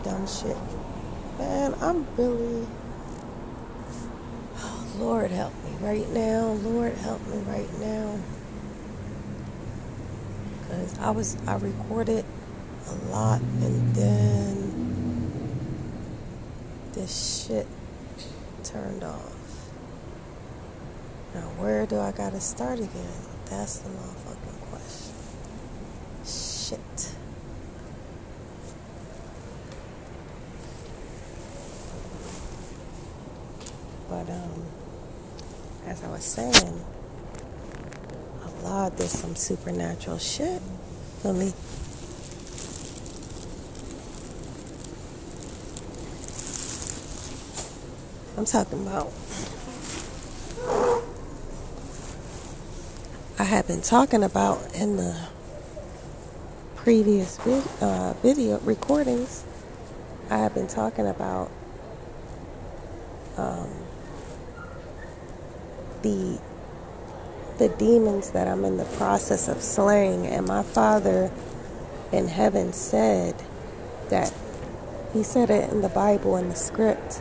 dumb shit. Man, I'm really... Oh, Lord help me right now. Lord help me right now. Because I recorded a lot and then this shit turned off. Now where do I gotta start again? That's the motherfucking question. Shit. But as I was saying, Allah did some supernatural shit for me. I'm talking about, I have been talking about in the previous video recordings, I have been talking about the demons that I'm in the process of slaying, and my Father in heaven said that, he said it in the Bible, in the script,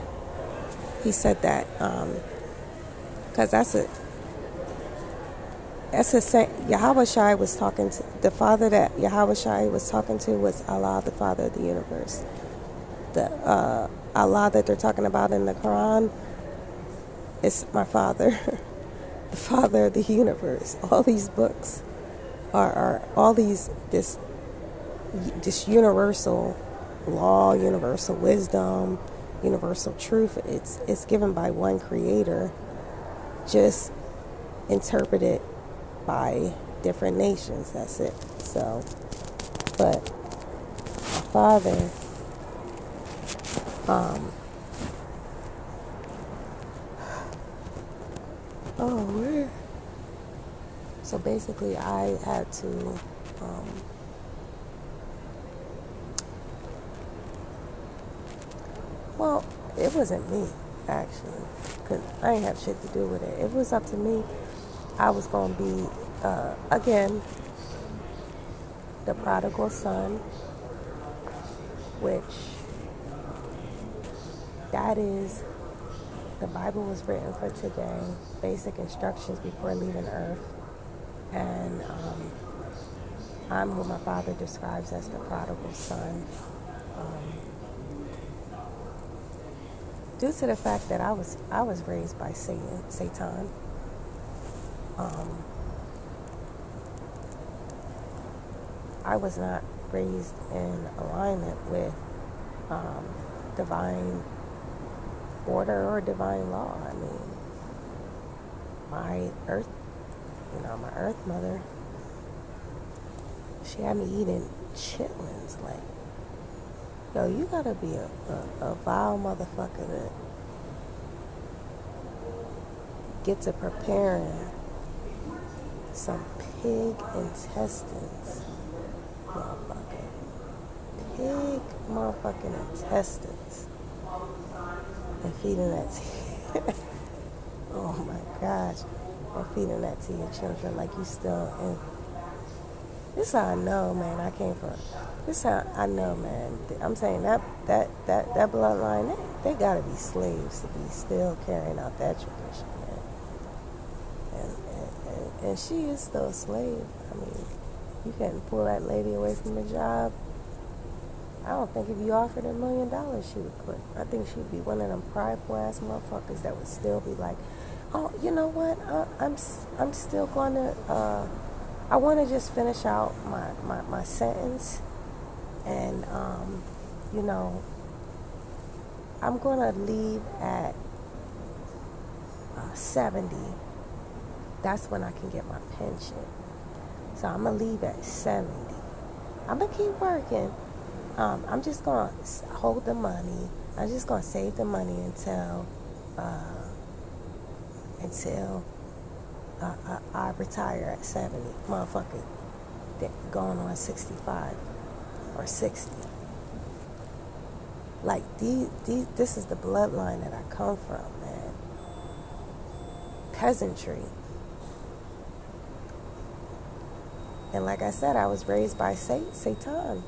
he said that because that's a Yahweh Shai was talking to, the Father that Yahweh Shai was talking to was Allah, the Father of the universe. The Allah that they're talking about in the Quran is my Father, the Father of the universe. All these books are all these, this universal law, universal wisdom, universal truth. It's given by one creator, just interpreted by different nations. That's it. So, but my Father, where? So basically, I had to, well, it wasn't me, actually, because I didn't have shit to do with it. It was up to me. I was going to be, again, the prodigal son, which that is, the Bible was written for today, basic instructions before leaving earth. And I'm who my Father describes as the prodigal son. Due to the fact that I was raised by Satan. I was not raised in alignment with divine order or divine law. I mean, my earth mother, she had me eating chitlins. Like, yo, you gotta be a vile motherfucker to get to preparing some pig intestines, motherfucker. Pig motherfucking intestines. And feeding that to oh my gosh. And feeding that to your children like you still in. This is how I know, man, I came from. This is how I know, man. I'm saying that bloodline, they gotta be slaves to be still carrying out that tradition, man. And she is still a slave. I mean, you can't pull that lady away from the job. I don't think if you offered $1 million, she would quit. I think she'd be one of them prideful ass motherfuckers that would still be like, oh, you know what? I'm still going to. I want to just finish out my sentence, and I'm going to leave at 70. That's when I can get my pension. So I'm going to leave at 70. I'm going to keep working. I'm just going to hold the money. I'm just going to save the money until I retire at 70. Motherfucker, going on 65 or 60. Like, this is the bloodline that I come from, man. Peasantry. And like I said, I was raised by Satan.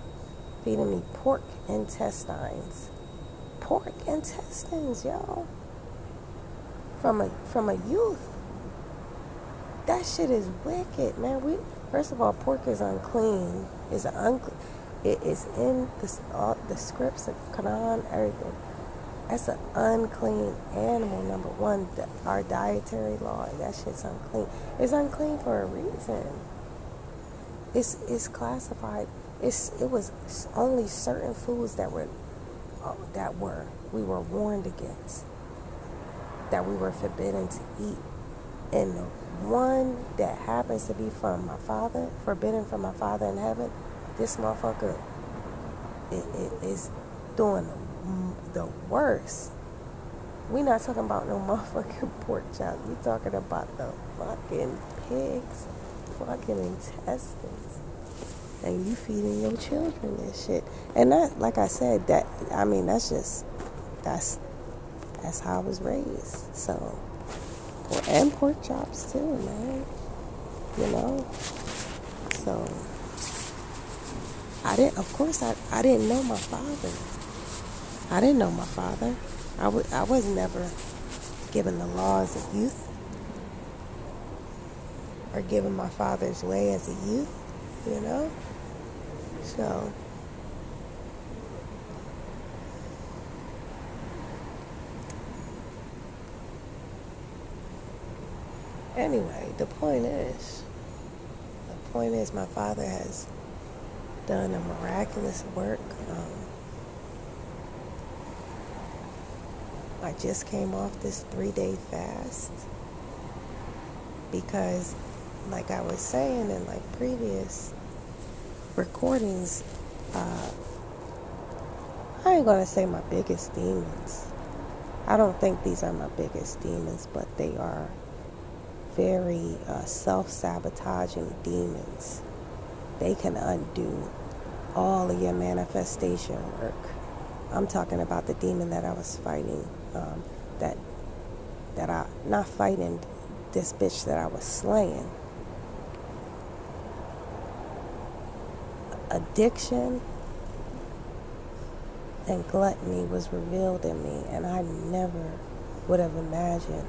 feeding me pork intestines. Pork intestines, yo. From a youth. That shit is wicked, man. First of all, pork is unclean. It is in the scripts of Quran, everything. That's an unclean animal, number one. Our dietary law, that shit's unclean. It's unclean for a reason. It's classified. It was only certain foods that we were warned against, that we were forbidden to eat. And the one that happens to be from my father, forbidden from my father in heaven, this motherfucker is doing the worst. We not talking about no motherfucking pork chops. We talking about the fucking pigs, fucking intestines. And you feeding your children this shit. And that, like I said, that's how I was raised. So, and pork chops too, man. You know? So, I didn't know my father. I didn't know my father. I was never given the laws of youth or given my father's way as a youth, you know? So, anyway, the point is my father has done a miraculous work. I just came off this 3-day fast because, like I was saying in like previous recordings, I ain't gonna say my biggest demons. I don't think these are my biggest demons, but they are very self-sabotaging demons. They can undo all of your manifestation work. I'm talking about the demon that I was fighting, that I not fighting, this bitch that I was slaying. Addiction and gluttony was revealed in me, and I never would have imagined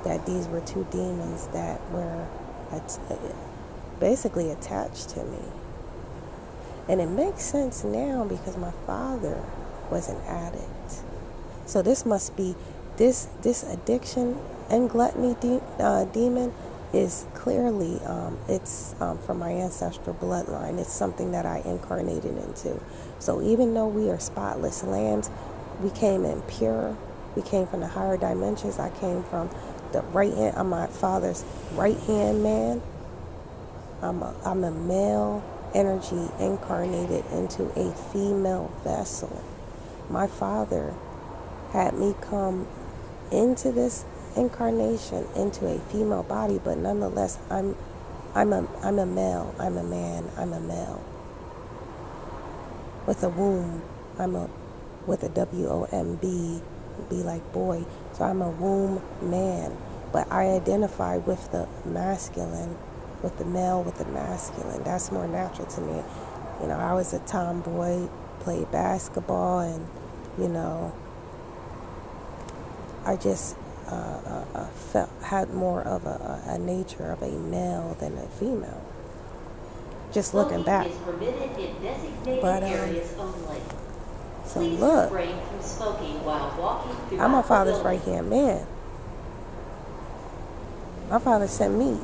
that these were two demons that were basically attached to me. And it makes sense now because my father was an addict. So this must be, this addiction and gluttony demon is clearly, it's from my ancestral bloodline. It's something that I incarnated into. So even though we are spotless lambs, we came in pure. We came from the higher dimensions. I came from the right hand. I'm my father's right hand man. I'm a male energy incarnated into a female vessel. My father had me come into this incarnation into a female body, but nonetheless, I'm a male. I'm a man. I'm a male with a womb. With a WOMB, be like boy. So I'm a womb man, but I identify with the masculine, with the male, with the masculine. That's more natural to me. You know, I was a tomboy, played basketball, and you know, I just had more of a nature of a male than a female. Just looking back. But so look, I'm my father's right hand man. My father sent me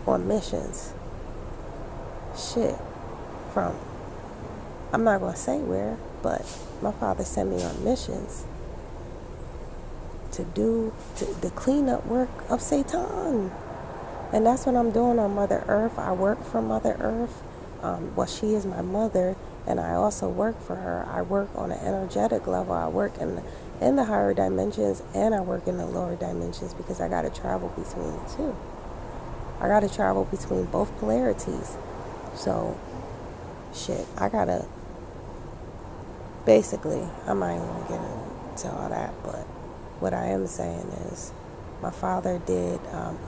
on missions. Shit, from, I'm not gonna say where, but my father sent me on missions to do the cleanup work of Satan. And that's what I'm doing on Mother Earth. I work for Mother Earth. Well, she is my mother, and I also work for her. I work on an energetic level. I work in the higher dimensions, and I work in the lower dimensions because I got to travel between the two. I got to travel between both polarities. So, shit, I got to, basically, I'm not even going to get into all that, but what I am saying is my father did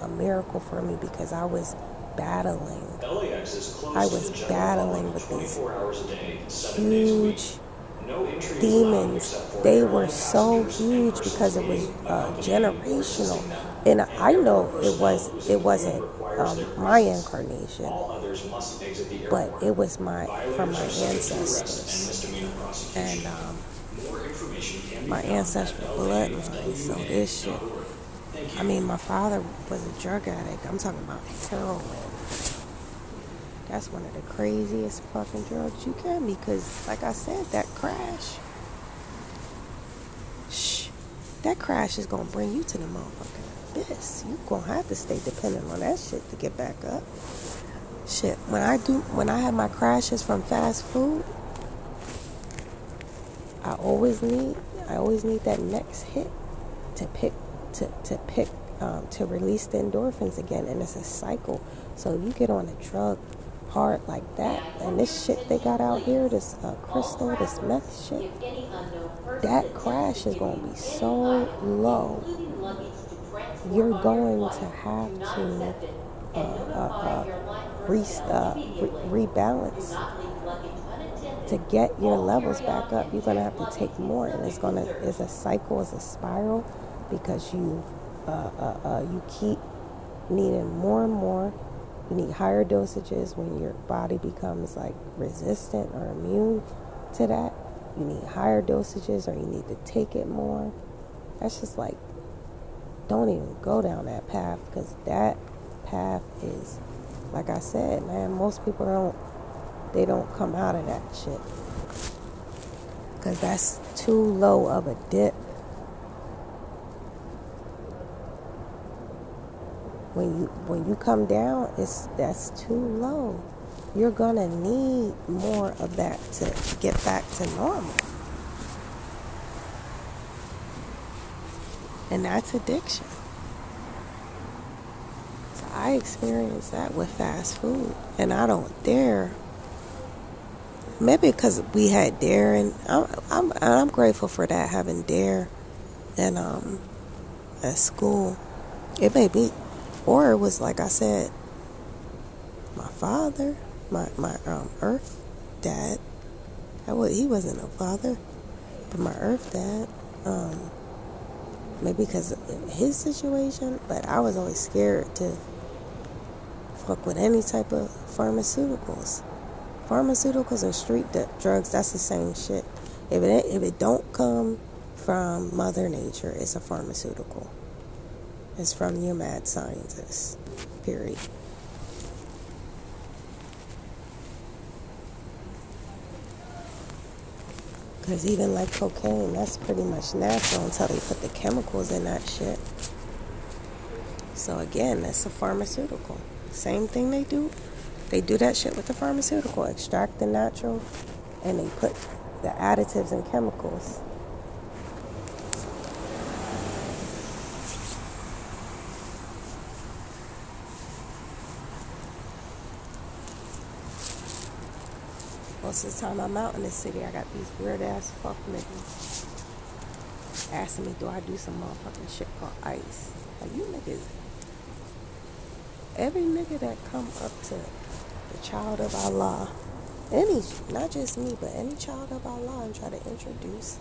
a miracle for me because I was battling. LAX is closed I to was the general battling public with these 24 hours a day, 7 days a week. huge No entry is allowed demons. except for They were airline so passengers and huge persons because it was waiting, accompanying, or generational. assisting them. And I know airport it personnel whose wasn't employment requires their my presence. incarnation, All others must exit the but airport. it was from my Violators are subject to arrest and ancestors misdemeanor prosecution. and More information can be my found ancestral at bloodline. So this shit. LAAF.org. Thank you. I mean, my father was a drug addict. I'm talking about heroin. That's one of the craziest fucking drugs you can, because, like I said, that crash is gonna bring you to the motherfucking abyss. You gonna have to stay dependent on that shit to get back up. Shit, when I have my crashes from fast food, I always need that next hit to release the endorphins again, and it's a cycle. So you get on a drug hard like that, and this shit they got out here, this crystal, this meth shit, that crash is gonna be so low. You're going to have to rebalance to get your levels back up. You're gonna have to take more, and it's a cycle, it's a spiral, because you keep needing more and more. You need higher dosages when your body becomes like resistant or immune to that. You need higher dosages, or you need to take it more. That's just like, don't even go down that path, because that path is, like I said, man, most people don't come out of that shit, because that's too low of a dip. When you come down, that's too low. You're gonna need more of that to get back to normal. And that's addiction. So I experienced that with fast food, and I don't dare. Maybe because we had Dare, and I'm grateful for that, having Dare and at school. It may be, or it was, like I said, my father, my earth dad. He wasn't a father, but my earth dad. Maybe because of his situation, but I was always scared to fuck with any type of pharmaceuticals. Pharmaceuticals and street drugs, that's the same shit. If it don't come from Mother Nature, it's a pharmaceutical. It's from your mad scientist, period. Because even like cocaine, that's pretty much natural until they put the chemicals in that shit. So again, that's a pharmaceutical. Same thing they do. They do that shit with the pharmaceutical. Extract the natural, and they put the additives and chemicals. Most of the time I'm out in the city, I got these weird ass fuck niggas asking me, do I do some motherfucking shit called ice? Like, you niggas, every nigga that come up to the child of Allah, not just me, but any child of Allah, and try to introduce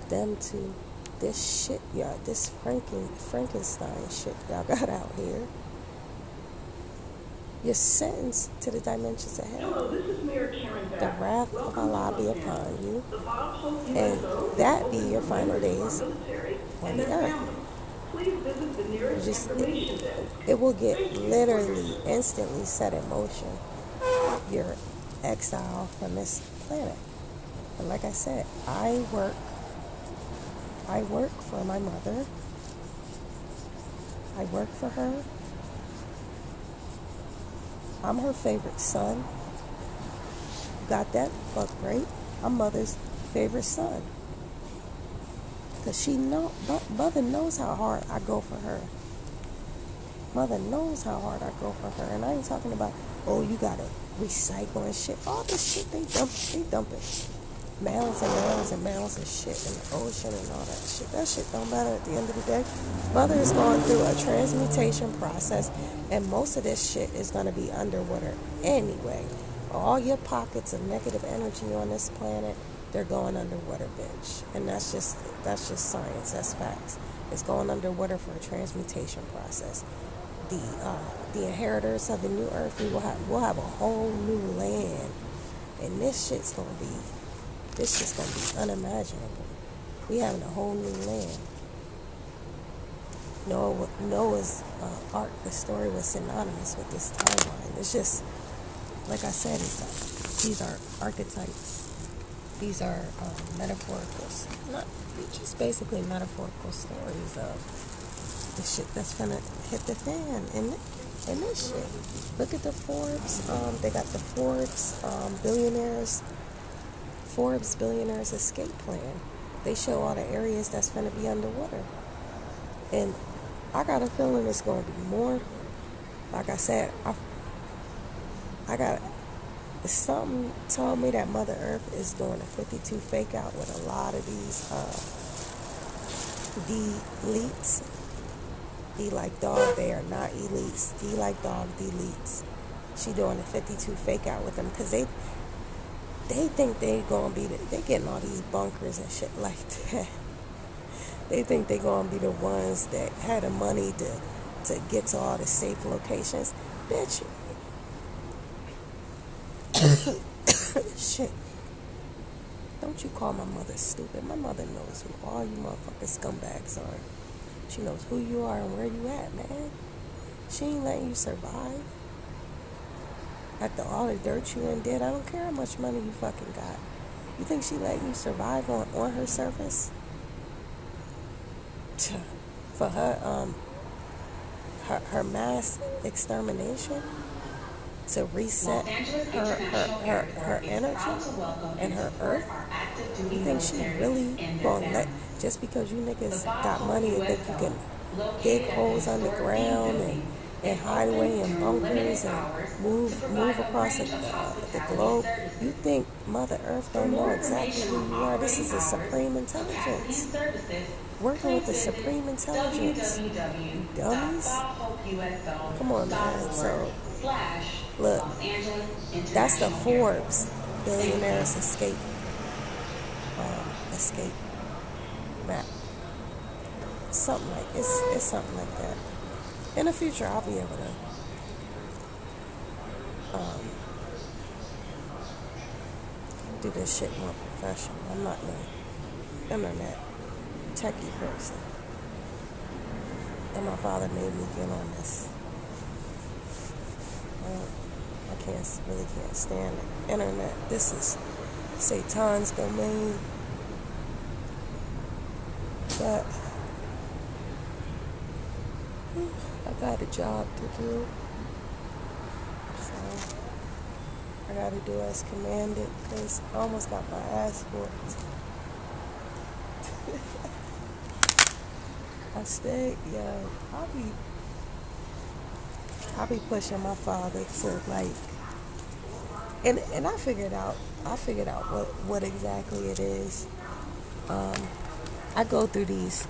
them to this shit, y'all, this Frankenstein shit y'all got out here, you're sentenced to the dimensions of hell. The wrath of Allah be upon you, and that be your final days on the earth. It will get literally instantly set in motion, your exile from this planet. And like I said, I work for my mother. I work for her. I'm her favorite son. Got that? Fuck right. I'm mother's favorite son. Because mother knows how hard I go for her. Mother knows how hard I go for her. And I ain't talking about, oh, you gotta recycle and shit. All this shit they dump it. mounds and mounds and mounds of shit in the ocean and all that shit. That shit don't matter at the end of the day. Mother is going through a transmutation process, and most of this shit is going to be underwater anyway. All your pockets of negative energy on this planet, they're going underwater, bitch. And that's just science. That's facts. It's going underwater for a transmutation process. The inheritors of the new earth, we'll have a whole new land, and this shit's gonna be unimaginable. We having a whole new land. Noah's ark, the story was synonymous with this timeline. It's just, like I said, these are archetypes. These are metaphorical, just basically metaphorical stories of the shit that's gonna hit the fan in this shit. Look at the Forbes. They got the Forbes billionaires escape plan. They show all the areas that's gonna be underwater, and I got a feeling it's gonna be more. Like I said, something told me that Mother Earth is doing a 52 fake out with a lot of these D-elites. D like dog, they are not elites. D like dog, D-elites. She doing a 52 fake out with them because they think they gonna be they getting all these bunkers and shit like that. They think they gonna be the ones that had the money to get to all the safe locations. Bitch. Shit. Don't you call my mother stupid. My mother knows who all you motherfucking scumbags are. She knows who you are and where you at, man. She ain't letting you survive. After all the dirt you done did, I don't care how much money you fucking got. You think she let you survive on her surface? For her her mass extermination? To reset her energy and her earth? You think she really gonna let, just because you niggas got money and think you can dig holes underground and hide away in bunkers and move across the globe, you think Mother Earth don't know exactly who you are? This is a supreme intelligence. Working with the supreme intelligence. You dummies. Come on, man. So look, that's the Forbes billionaires escape map. Something like it's something like that. In the future, I'll be able to do this shit more professional. I'm not no internet techie person, and my father made me get on this. I really can't stand the internet. This is Satan's domain. But I got a job to do, so I got to do as commanded because I almost got my ass whooped. I stayed, I'll be pushing my father to like, and I figured out what exactly it is. I go through these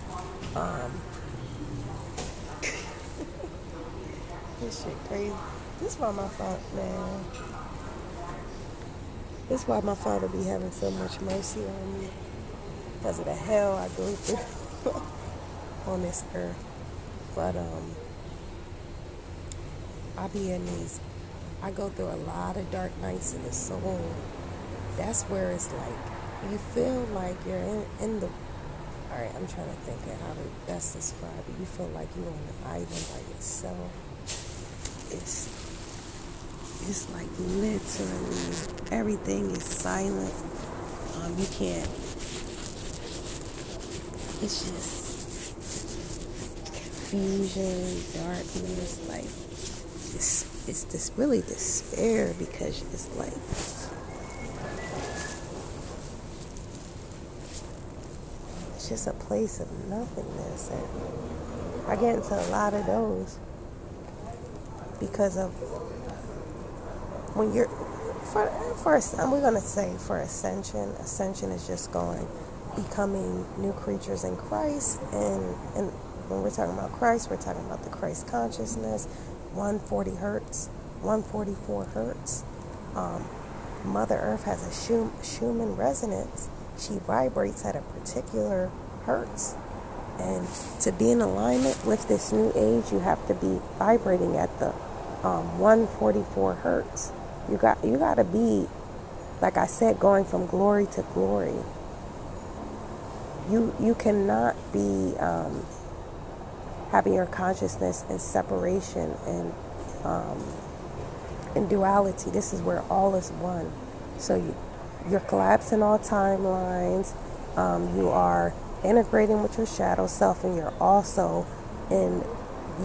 this shit crazy. This is why my father, man. This is why my father be having so much mercy on me, because of the hell I go through on this earth. But I go through a lot of dark nights in the soul. That's where it's like, you feel like you're in the, alright, I'm trying to think of how to best describe it. You feel like you're on an island by yourself. It's like literally everything is silent. You can't, it's just confusion, darkness, like it's this really despair, because it's like it's just a place of nothingness, and I get into a lot of those because of when you're we're gonna say for ascension. Ascension is just becoming new creatures in Christ, and when we're talking about Christ, we're talking about the Christ consciousness, 140 hertz, 144 hertz. Mother Earth has a Schumann resonance. She vibrates at a particular hertz. And to be in alignment with this new age, you have to be vibrating at the 144 hertz. You got to be, like I said, going from glory to glory. You cannot be having your consciousness in separation and in duality. This is where all is one. So you're collapsing all timelines. You are integrating with your shadow self, and you're also in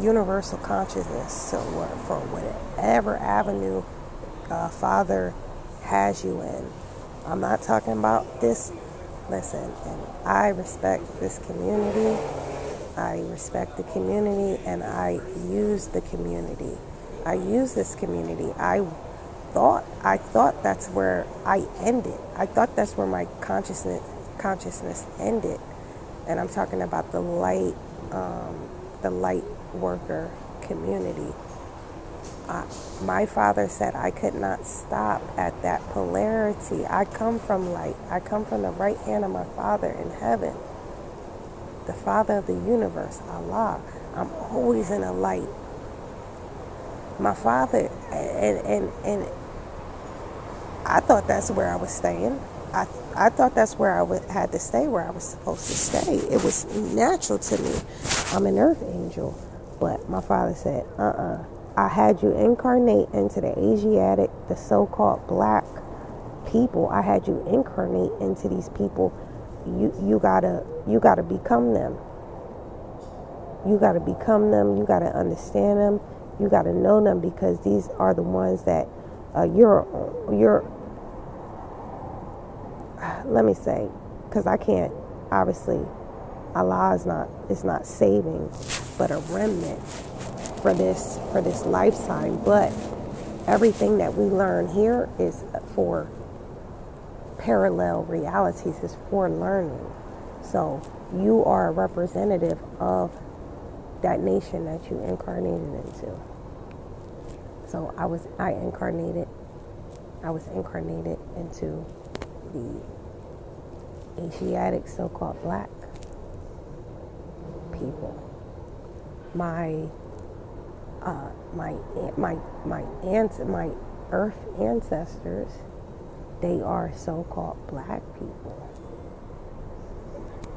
universal consciousness. So for whatever avenue Father has you in. I'm not talking about this. Listen, and I respect this community. I respect the community, and I use the community. I use this community. I thought that's where I ended. I thought that's where my consciousness ended. And I'm talking about the light worker community. My father said I could not stop at that polarity. I come from light. I come from the right hand of my Father in heaven, the Father of the universe, Allah. I'm always in a light. My father, and I thought that's where I was staying. I thought that's where I had to stay, where I was supposed to stay. It was natural to me. I'm an earth angel. But my father said, I had you incarnate into the Asiatic, the so-called black people. I had you incarnate into these people. You gotta become them. You gotta become them. You gotta understand them. You gotta know them, because these are the ones that you're. Let me say, because I can't. Obviously, Allah is not saving, but a remnant for this lifetime. But everything that we learn here is for parallel realities, is for learning. So you are a representative of that nation that you incarnated into. So I was incarnated into the Asiatic so-called black people. My earth ancestors, they are so-called black people,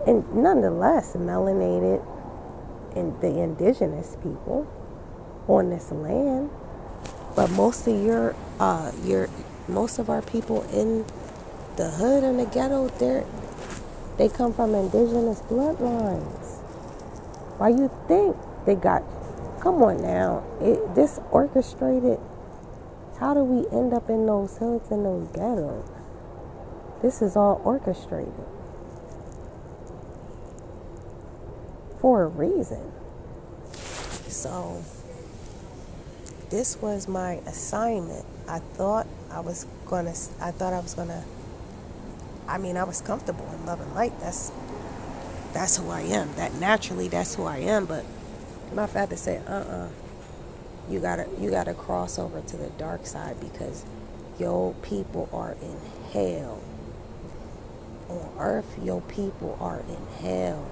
and nonetheless melanated, and the indigenous people on this land. But most of our people in the hood and the ghetto, they come from indigenous bloodlines. Why you think they got? Come on now, this orchestrated. How do we end up in those hoods and those ghettos? This is all orchestrated for a reason. So this was my assignment. I was comfortable in love and light. That's who I am. That's who I am. But my father said, you gotta cross over to the dark side, because your people are in hell. On earth, your people are in hell.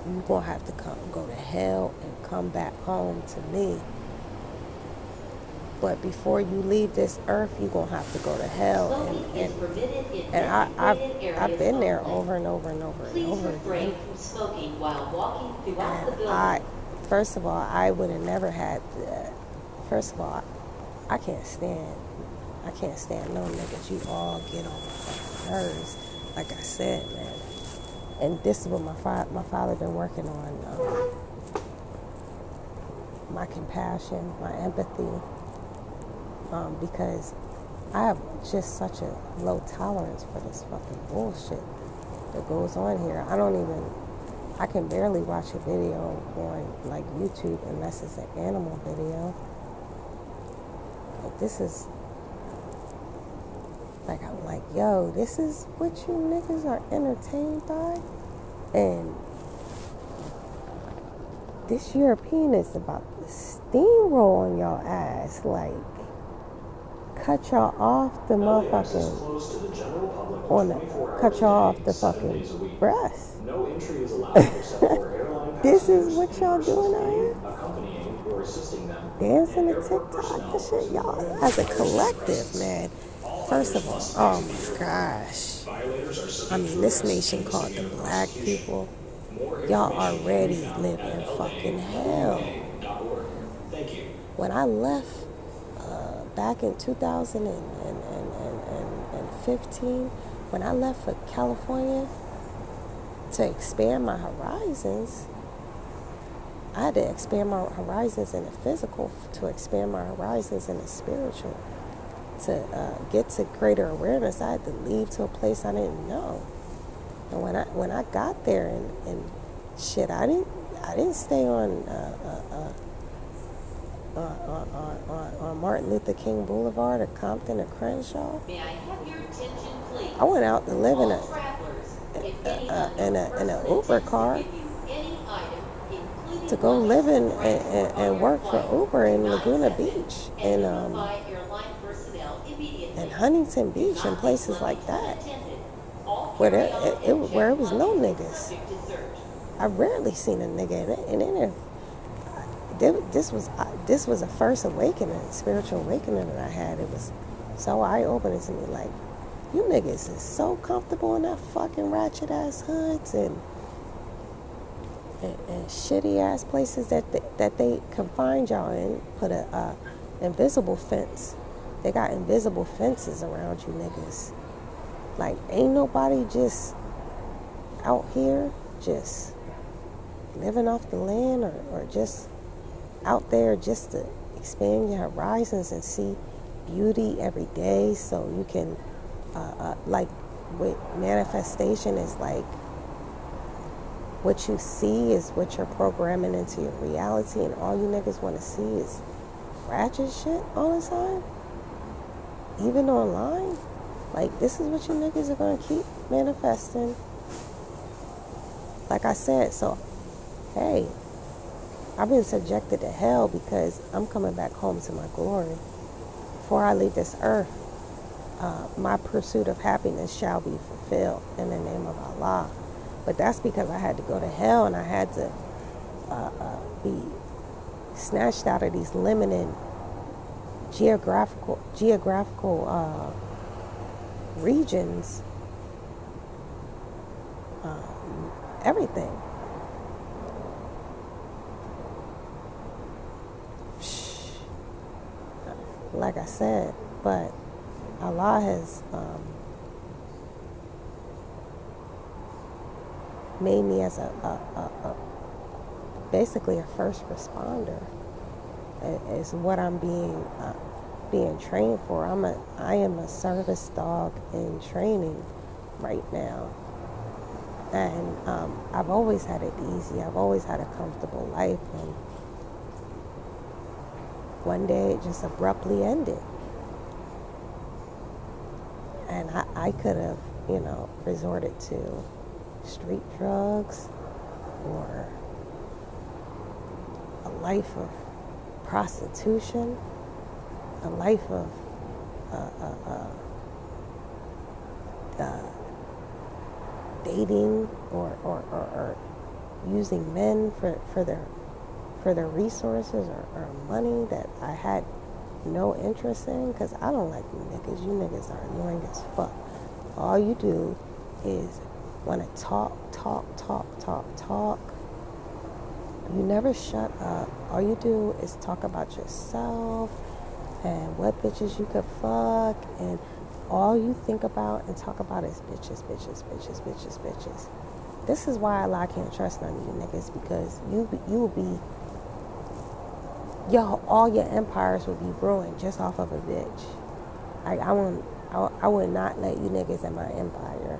You're gonna have to go to hell and come back home to me. But before you leave this earth, you're gonna have to go to hell. And I've been there over and over and over and over again. Smoking while walking throughout the building. First of all, I would have never had. First of all, I can't stand no niggas. You all get on my fucking nerves. Like I said, man. And this is what my father been working on. My compassion, my empathy. Because I have just such a low tolerance for this fucking bullshit that goes on here. I can barely watch a video on like YouTube unless it's an animal video. Like, this is Like, I'm like, yo, this is what you niggas are entertained by? And this European is about to steamroll on y'all ass. Like, cut y'all off the motherfucking, cut y'all off the fucking breast. No entry is allowed except for airline This is passengers what and y'all persons doing out aiding, here? accompanying, or assisting them. Dancing to Airport TikTok personnel and shit, present y'all within as a fire collective, suppresses. man. All First others of all, must oh exit the my airport. gosh. Violators are I subject mean, to this arrest nation and called the investigated black prosecution. people, More y'all information can be already found live at in fucking hell. lwa.org. Thank you. When I left back in 2015, when I left for California to expand my horizons, I had to expand my horizons in the physical to expand my horizons in the spiritual. To get to greater awareness, I had to leave to a place I didn't know. And when I got there and shit, I didn't stay on Martin Luther King Boulevard or Compton or Crenshaw. May I have your attention, please? I went out to live in All travelers, if anyone in or a person Uber intends car to give you any item, including to go money, live in transport on and your work for flight, Uber do in not Laguna accept it, Beach and and notify airline personnel immediately. and Huntington Do Beach not and take places money like to that, unattended. All where carry-on and where it checked was no luggage is niggas. subject to search. I rarely seen a nigga in there. This was a first awakening, spiritual awakening that I had. It was so eye-opening to me. Like, you niggas is so comfortable in that fucking ratchet ass hoods and shitty ass places that they confine y'all in. Put a invisible fence. They got invisible fences around you niggas. Like, ain't nobody just out here just living off the land or just out there just to expand your horizons and see beauty every day, so you can like, with manifestation is like what you see is what you're programming into your reality, and all you niggas want to see is ratchet shit all the time, even online. Like, this is what you niggas are gonna keep manifesting. Like I said, so hey, I've been subjected to hell because I'm coming back home to my glory. Before I leave this earth, my pursuit of happiness shall be fulfilled in the name of Allah. But that's because I had to go to hell and I had to be snatched out of these limited geographical regions, everything. Like I said, but Allah has made me as basically a first responder. Is what I'm being trained for. I am a service dog in training right now, and I've always had it easy. I've always had a comfortable life, and one day it just abruptly ended. And I could have, resorted to street drugs or a life of prostitution, a life of dating or using men for their resources or money that I had no interest in, because I don't like you niggas. You niggas are annoying as fuck. All you do is want to talk. You never shut up. All you do is talk about yourself and what bitches you could fuck, and all you think about and talk about is bitches. This is why I can't trust none of you niggas, because you will be, all your empires will be ruined just off of a bitch. I would not let you niggas in my empire.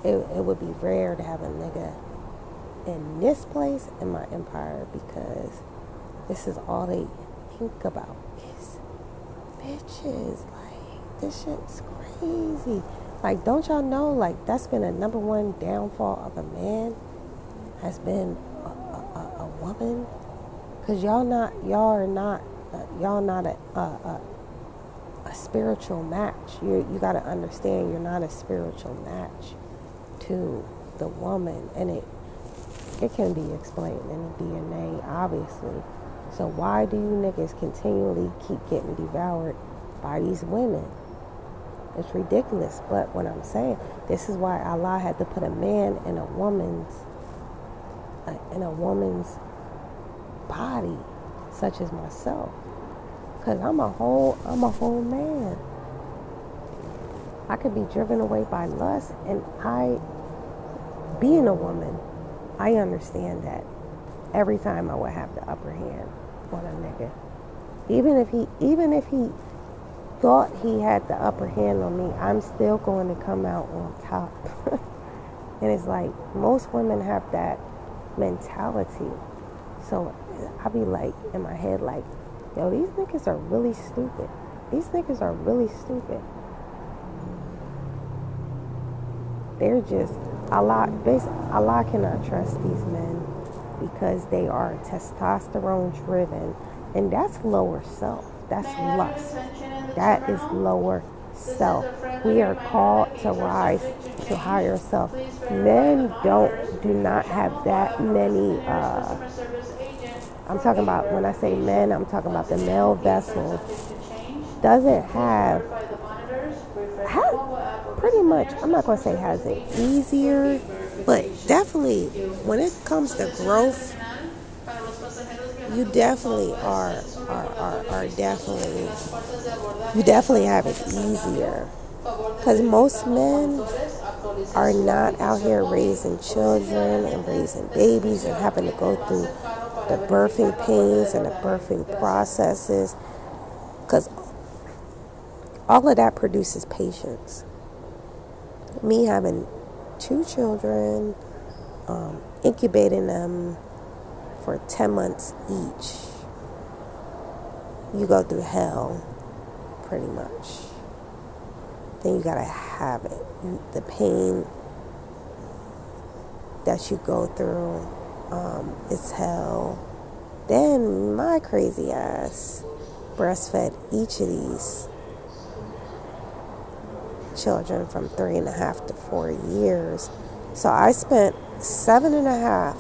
It would be rare to have a nigga in this place in my empire, because this is all they think about is bitches. Like, This shit's crazy. Like, don't y'all know, like, that's been a number one downfall of a man, has been a woman? Because y'all are not a spiritual match. You got to understand, you're not a spiritual match to the woman, and it can be explained in the DNA, obviously. So why do you niggas continually keep getting devoured by these women? It's ridiculous. But what I'm saying, this is why Allah had to put a man in a woman's body, such as myself, because I'm a whole man. I could be driven away by lust, and being a woman, I understand that every time I would have the upper hand on a nigga, even if he thought he had the upper hand on me, I'm still going to come out on top. And it's like, most women have that mentality. So I be like, in my head, like, yo, these niggas are really stupid. These niggas are really stupid. They're just, Allah cannot trust these men because they are testosterone driven, and that's lower self. That's lust. That is lower self. We are called to rise to higher self. Men do not have that many, I'm talking about, when I say men, I'm talking about the male vessel, doesn't have pretty much, I'm not going to say has it easier, but definitely when it comes to growth, you definitely you definitely have it easier, because most men are not out here raising children and raising babies and having to go through the birthing pains and the birthing processes, because all of that produces patience. Me having 2 children, incubating them for 10 months each, you go through hell, pretty much. Then you gotta have it. The pain that you go through is hell. Then my crazy ass breastfed each of these children from 3.5 to 4 years. So I spent 7.5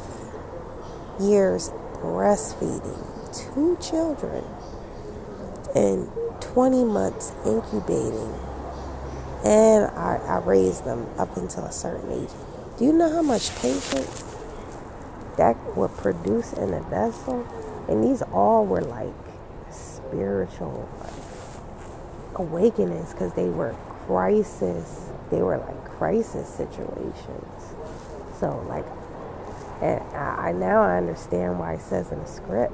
years breastfeeding 2 children and 20 months incubating, and I raised them up until a certain age. Do you know how much patience that would produce in a vessel? And these all were like spiritual, like, awakenings, because they were like crisis situations. So like, and I now understand why it says in the script,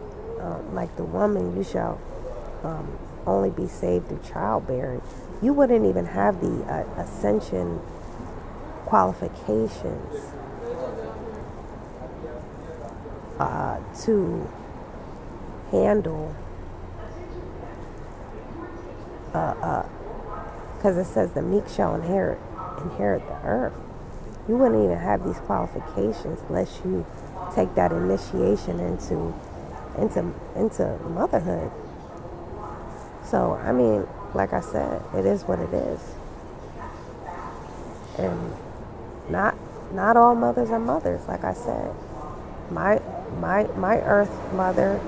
like, the woman, you shall only be saved through childbearing. You wouldn't even have the ascension qualifications to handle, because it says the meek shall inherit the earth. You wouldn't even have these qualifications unless you take that initiation into motherhood. So, I mean, like I said, it is what it is. And not all mothers are mothers, like I said. My earth mother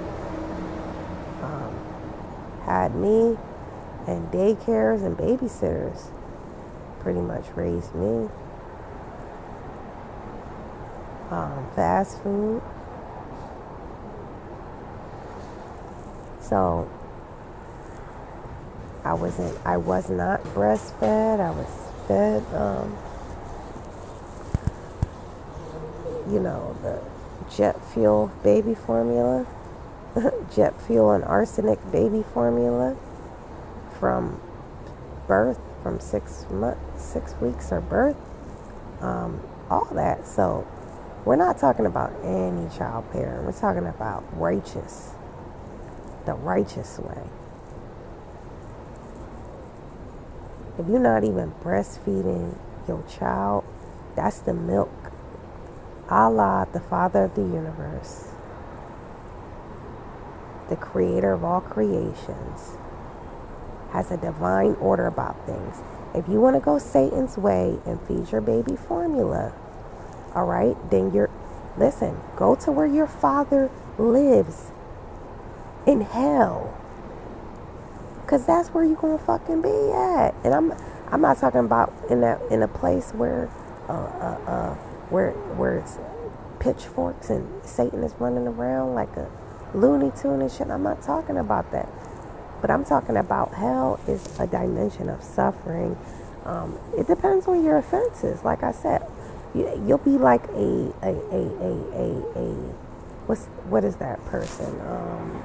had me, and daycares and babysitters pretty much raised me. Fast food. So I was not breastfed. I was fed, the jet fuel baby formula, jet fuel and arsenic baby formula from birth, from 6 weeks or birth, all that. So we're not talking about any child parent. We're talking about the righteous way. If you're not even breastfeeding your child, that's the milk. Allah, the Father of the universe, the creator of all creations, has a divine order about things. If you want to go Satan's way and feed your baby formula, all right, then listen, go to where your father lives in hell. Because that's where you're going to fucking be at. And I'm not talking about in a place where it's pitchforks and Satan is running around like a Looney Tune and shit. I'm not talking about that. But I'm talking about hell is a dimension of suffering. It depends on your offenses. Like I said, you'll be like what is that person?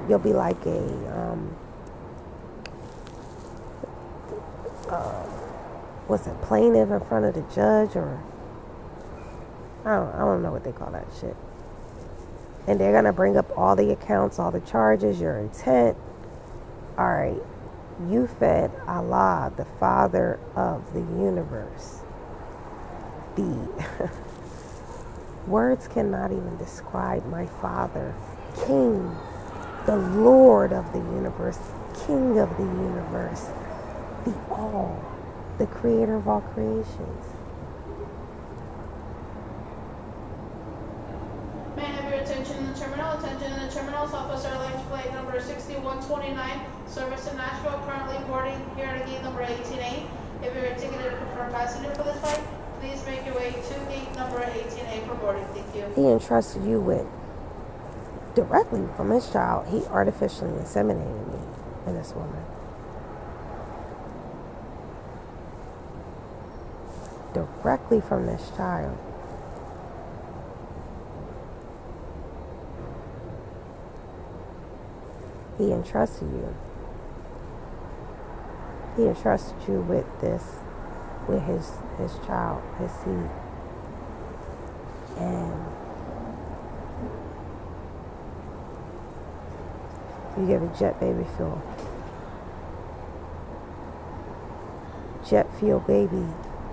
You'll be like what's it, plaintiff in front of the judge, or I don't know what they call that shit. And they're gonna bring up all the accounts, all the charges, your intent. All right, you fed Allah, the Father of the universe. The words cannot even describe my Father, King, the Lord of the universe, King of the universe, the all, the creator of all creations. May I have your attention in the terminal? Attention in the terminal. Southwest Airlines flight number 6129, service to Nashville, currently boarding here at gate number 18A. If you're a ticketed or confirmed passenger for this flight, please make your way to gate number 18A for boarding. Thank you. He entrusted you with, directly from his child, he artificially inseminated me and this woman. Directly from this child. He entrusted you. He entrusted you with this, with his child, his seed. And you give it jet baby fuel. Jet fuel baby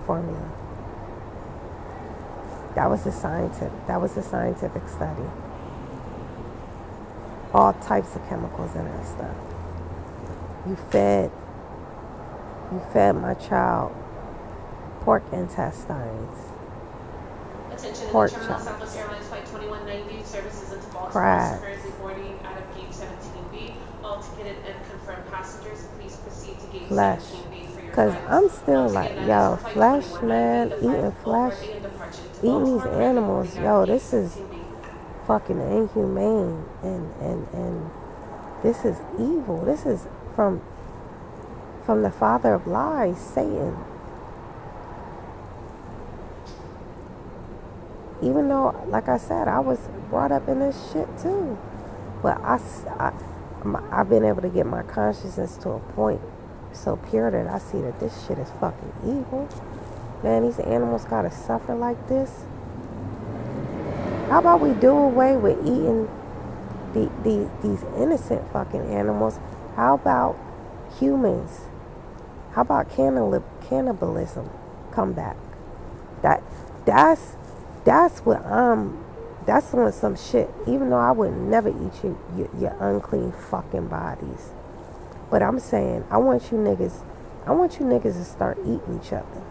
formula. That was a scientific study. All types of chemicals in that stuff. You fed my child pork intestines. Attention in Pork the terminal. chop. Southwest Airlines flight 2190, services into Baltimore. Crab. Currently boarding out of gate 17B. All ticketed and confirmed passengers, please proceed to gate Flesh. 17B for your Because flight. I'm still Once like, again, yo, that is flight flesh, 2190, man, the eating flight flesh, boarding and departure to eating these Baltimore, animals, boarding out yo, of gate this is 17B. fucking inhumane, and this is evil. This is from the father of lies, Satan. Even though, like I said, I was brought up in this shit too, but I've been able to get my consciousness to a point so pure that I see that this shit is fucking evil. Man, these animals gotta suffer like this. How about we do away with eating these innocent fucking animals? How about humans? How about cannibalism come back? That's what that's on some shit. Even though I would never eat your unclean fucking bodies, but I'm saying I want you niggas to start eating each other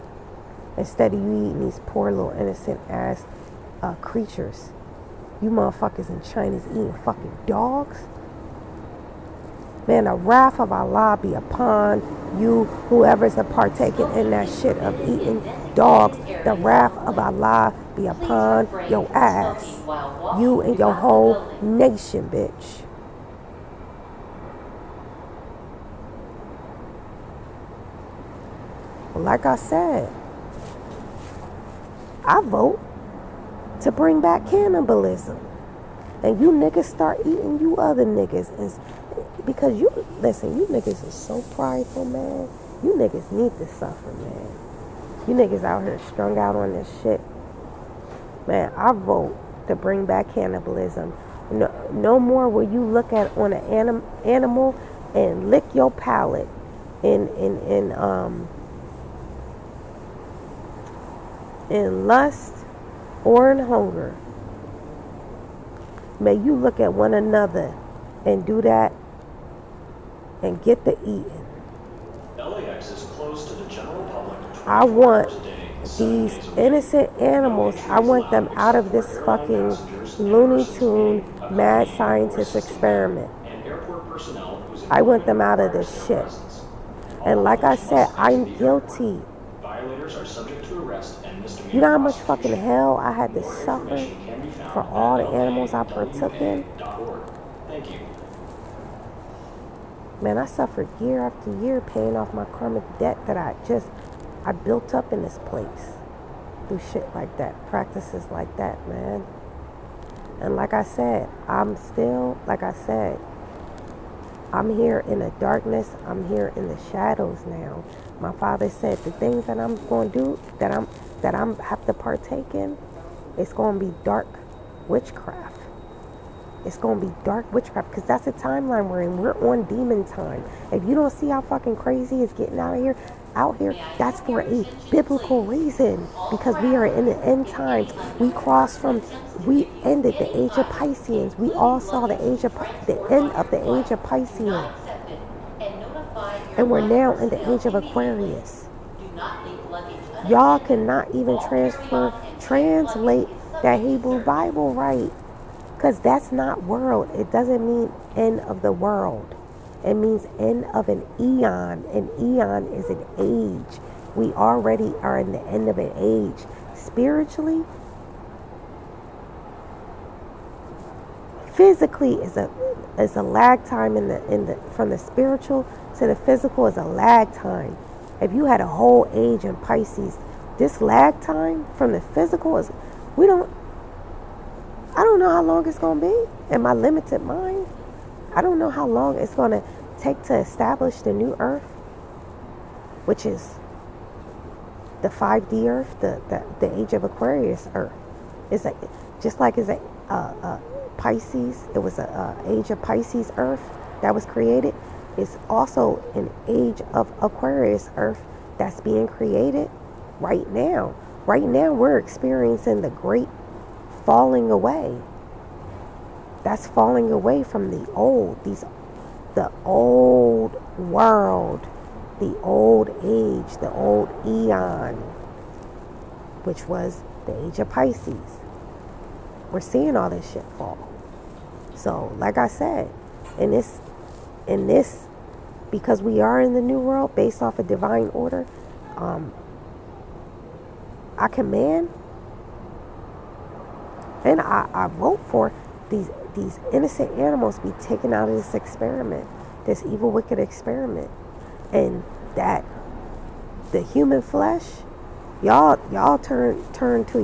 instead of you eating these poor little innocent ass creatures. You motherfuckers in China's eating fucking dogs. Man, the wrath of Allah be upon you, whoever's a partaking in that shit of eating dogs. The wrath of Allah be upon your ass. You and your whole nation, bitch. Well, like I said, I vote to bring back cannibalism. And you niggas start eating you other niggas. Because you niggas is so prideful, man. You niggas need to suffer, man. You niggas out here strung out on this shit. Man, I vote to bring back cannibalism. No more will you look at on an animal and lick your palate and in lust or in hunger. May you look at one another and do that and get the eating. LAX is closed to the general public I 24 want hours a day, 7 these days a week. innocent animals, No I want them entry is out allowed of this except for airline fucking passengers, Looney persons Tune paying, mad accompanying, or scientist assisting them, experiment. and airport personnel whose I want employment them out of requires this their shit. presence. And All like I others said, must I'm exit the airport. guilty. Violators are subject to arrest and misdemeanor You know how much fucking prosecution. hell I had to More suffer information can be found for at all the animals I partook in? LAWA.org. Thank you. Man, I suffered year after year paying off my karmic debt that I built up in this place. Through shit like that, practices like that, man. And like I said, I'm here in the darkness. I'm here in the shadows now. My father said the things that I'm going to do, that I'm have to partake in, it's going to be dark witchcraft. It's going to be dark witchcraft because that's the timeline we're in. We're on demon time. If you don't see how fucking crazy it's getting out here, that's for a biblical reason, because we are in the end times. We ended the age of Pisceans. We all saw the end of the age of Pisceans. And we're now in the age of Aquarius. Y'all cannot even translate that Hebrew Bible right, because that's not world. It doesn't mean end of the world. It means end of an eon. An eon is an age. We already are in the end of an age. Spiritually, physically is a lag time from the spiritual to the physical is a lag time. If you had a whole age in Pisces, this lag time from the physical is I don't know how long it's going to be in my limited mind. I don't know how long it's going to take to establish the new earth, which is the 5D earth, the age of Aquarius earth. It's like, just like it's a Pisces, it was a age of Pisces earth that was created. It's also an age of Aquarius earth that's being created right now. Right now we're experiencing the great falling away. That's falling away from the old world, the old age, the old eon, which was the age of Pisces. We're seeing all this shit fall. So, like I said, in this, because we are in the new world based off of divine order, I command and I vote for these innocent animals be taken out of this experiment, this evil, wicked experiment, and that the human flesh, y'all turn to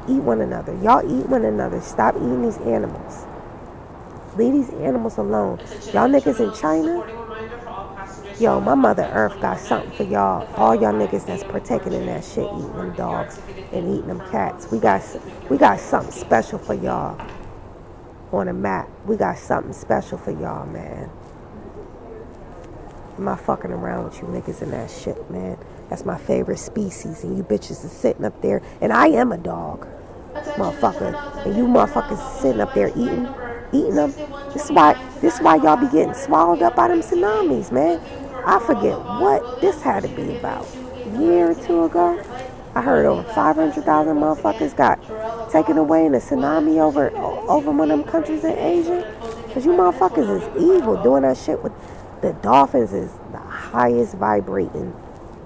eat one another. Y'all eat one another. Stop eating these animals. Leave these animals alone. Y'all niggas in China, yo, my Mother Earth got something for y'all. All y'all niggas that's partaking in that shit, eating them dogs and eating them cats. We got something special for y'all on the map. We got something special for y'all, man. I'm not fucking around with you niggas in that shit, man. That's my favorite species, and you bitches is sitting up there, and I am a dog, motherfucker, and you motherfuckers sitting up there eating them. This is why y'all be getting swallowed up by them tsunamis, man. I forget what this had to be about. A year or two ago, I heard over 500,000 motherfuckers got taken away in a tsunami over one of them countries in Asia. Because you motherfuckers is evil doing that shit with the dolphins. Is the highest vibrating,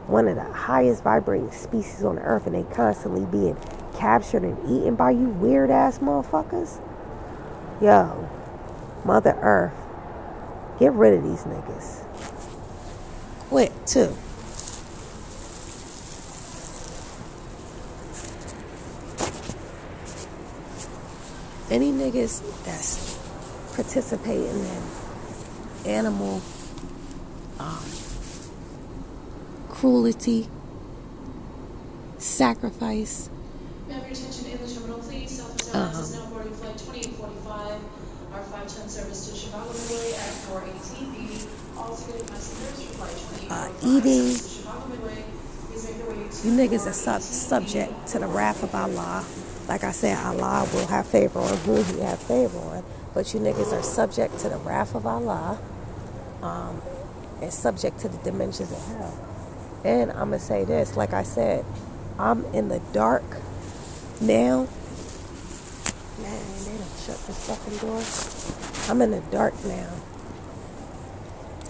one of the highest vibrating species on the earth, and they constantly being captured and eaten by you weird ass motherfuckers. Yo, Mother Earth, get rid of these niggas. Quick, too. Any niggas that's participating in animal cruelty, sacrifice, May I have your attention in the terminal, please? Southwest Airlines is now boarding flight 2845, our 510 service to Chicago Midway at 418 B. All ticketed passengers for flight 2845 eating, to Chicago Midway, please make your way to You niggas are subject to the wrath of Allah. Like I said, Allah will have favor on who He have favor on. But you niggas are subject to the wrath of Allah, and subject to the dimensions of hell. And I'm going to say this, like I said, I'm in the dark now. Man, they done shut this fucking door. I'm in the dark now.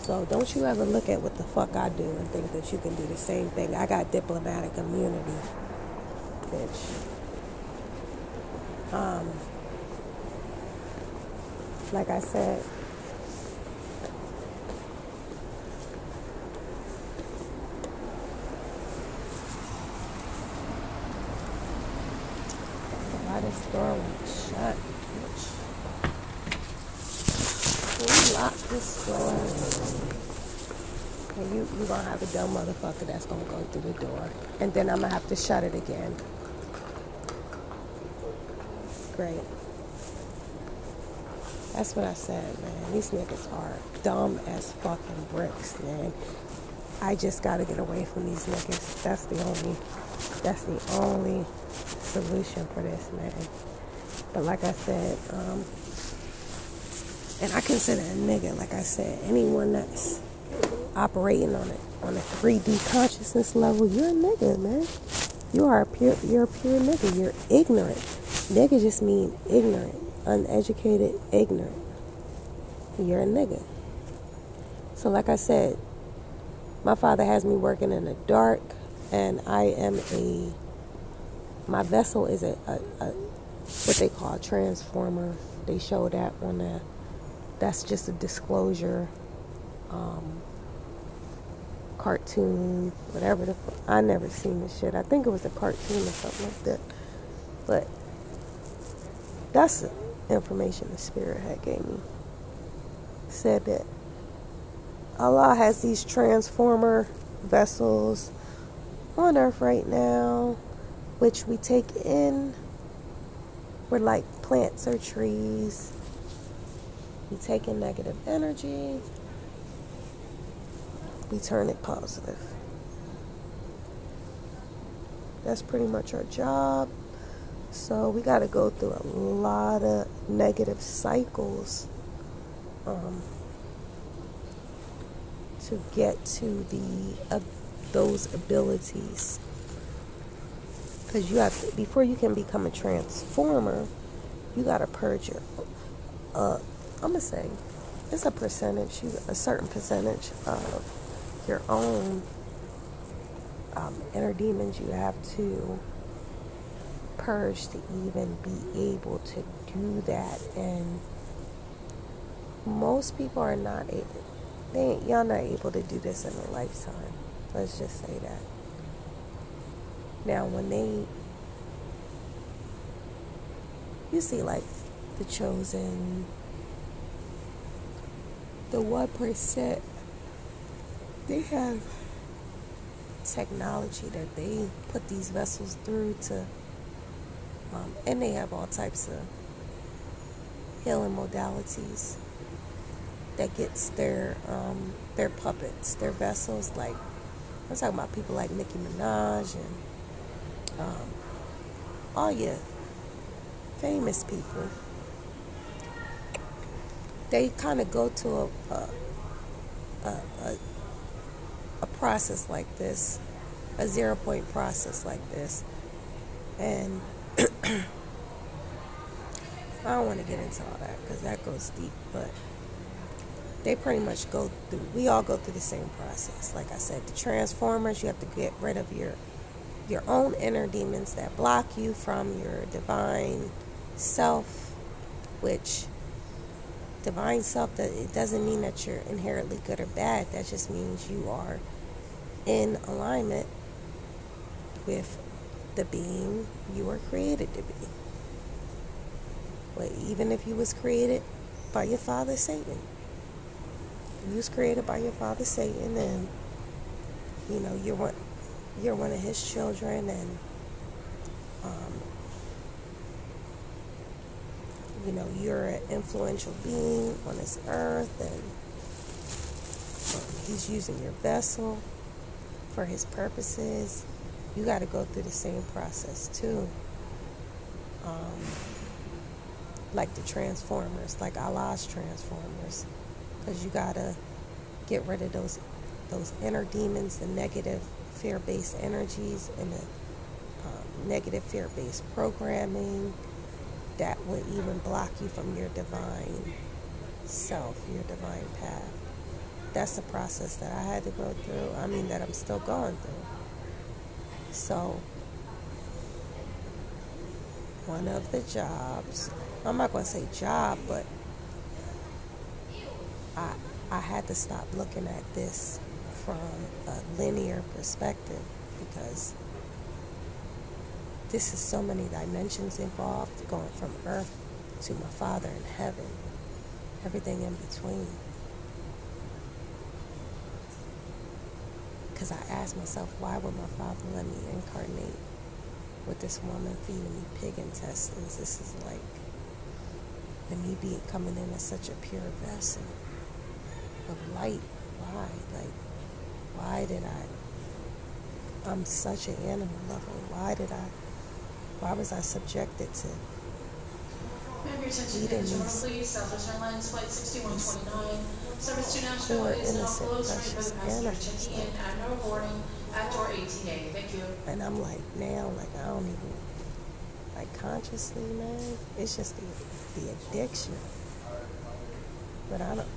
So don't you ever look at what the fuck I do and think that you can do the same thing. I got diplomatic immunity, bitch. Like I said, why this door won't shut, bitch? Can we lock this door? And you gonna have a dumb motherfucker that's gonna go through the door. And then I'm gonna have to shut it again. Great. That's what I said, man. These niggas are dumb as fucking bricks, man. I just gotta get away from these niggas. That's the only solution for this, man. But like I said, and I consider a nigga, like I said, anyone that's operating on a 3D consciousness level, you're a nigga, man. You're a pure nigga. You're ignorant. Nigga just mean ignorant, uneducated, ignorant. You're a nigga. So like I said, my father has me working in the dark, and my vessel is a what they call a transformer. They show that on that's just a disclosure cartoon, whatever I never seen this shit. I think it was a cartoon or something like that. But that's the information the Spirit had gave me. Said that Allah has these transformer vessels on earth right now, which we take in. We're like plants or trees. We take in negative energy. We turn it positive. That's pretty much our job. So we got to go through a lot of negative cycles to get to those abilities. Because you have to, before you can become a transformer, you got to purge your, I'm going to say, it's a percentage, a certain percentage of your own inner demons you have to purge to even be able to do that. And most people are not able, y'all not able to do this in a lifetime. Let's just say that. Now, when you see like the chosen, the 1%, they have technology that they put these vessels through to, and they have all types of healing modalities that gets their puppets, their vessels. Like, I'm talking about people like Nicki Minaj and all your famous people. They kind of go to a process like this, a 0-point process like this, and I don't want to get into all that because that goes deep, but they pretty much go through, we all go through the same process. Like I said, the transformers, you have to get rid of your own inner demons that block you from your divine self, which divine self, that it doesn't mean that you're inherently good or bad. That just means you are in alignment with the being you were created to be. But even if you was created by your father Satan, you was created by your father Satan, and you know you're one of his children, and you know you're an influential being on this earth, and he's using your vessel for his purposes, you got to go through the same process too. Like the Transformers, like Allah's Transformers, because you got to get rid of those inner demons, the negative fear-based energies, and the negative fear-based programming that would even block you from your divine self, your divine path. That's the process that I had to go through. I mean, that I'm still going through. So, one of the jobs, I'm not going to say job, but I had to stop looking at this from a linear perspective, because this is so many dimensions involved, going from earth to my Father in heaven, everything in between. Because I asked myself, why would my Father let me incarnate with this woman feeding me pig intestines? This is like, and me coming in as such a pure vessel of light. Why? Like, why did I'm such an animal lover. Why was I subjected to May I have your attention eating in the terminal, these please? Southwest Airlines Flight 6129. Service to Nashville poor, is now innocent, closed for precious the passengers animals? checking in and no boarding at door 18A. Thank you. And I'm like, now, like, I don't even, like, consciously, man, it's just the addiction. But I don't,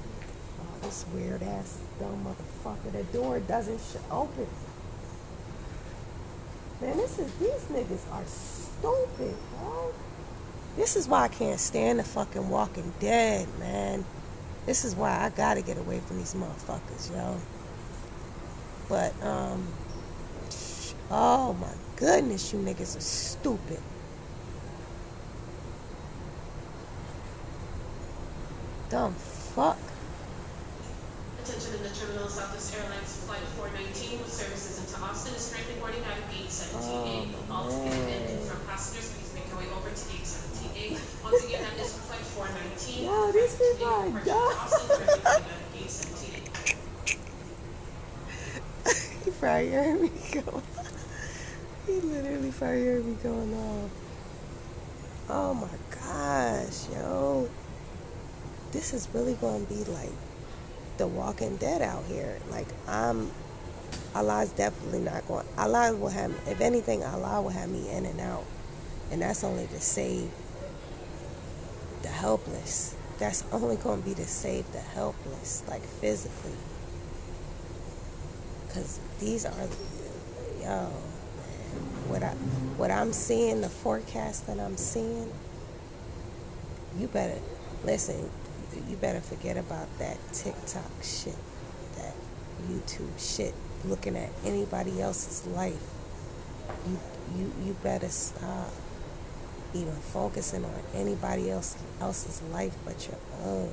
oh, this weird ass dumb motherfucker, the door doesn't open. Man, these niggas are stupid, bro. This is why I can't stand the fucking Walking Dead, man. This is why I gotta get away from these motherfuckers, yo. But, oh my goodness, you niggas are stupid. Dumb fuck. Attention in the terminal, Southwest Airlines Flight 419 with services into Austin is currently boarding out of gate 17A. All tickets and confirmed passengers, please make your way over to gate 17A. Once again, that is flight 419. Yo, these people are dumb. Austin, currently boarding out of gate 17A. He probably heard me go. He literally probably heard me going off. Oh my gosh, yo. This is really going to be like The Walking Dead out here. Like, Allah's definitely not going. Allah will have, if anything, Allah will have me in and out. And that's only to save the helpless. That's only going to be to save the helpless, like physically. Because these are, yo, man, what I'm seeing, the forecast that I'm seeing, you better, listen, you better forget about that TikTok shit, that YouTube shit, looking at anybody else's life. You better stop even focusing on anybody else's life but your own.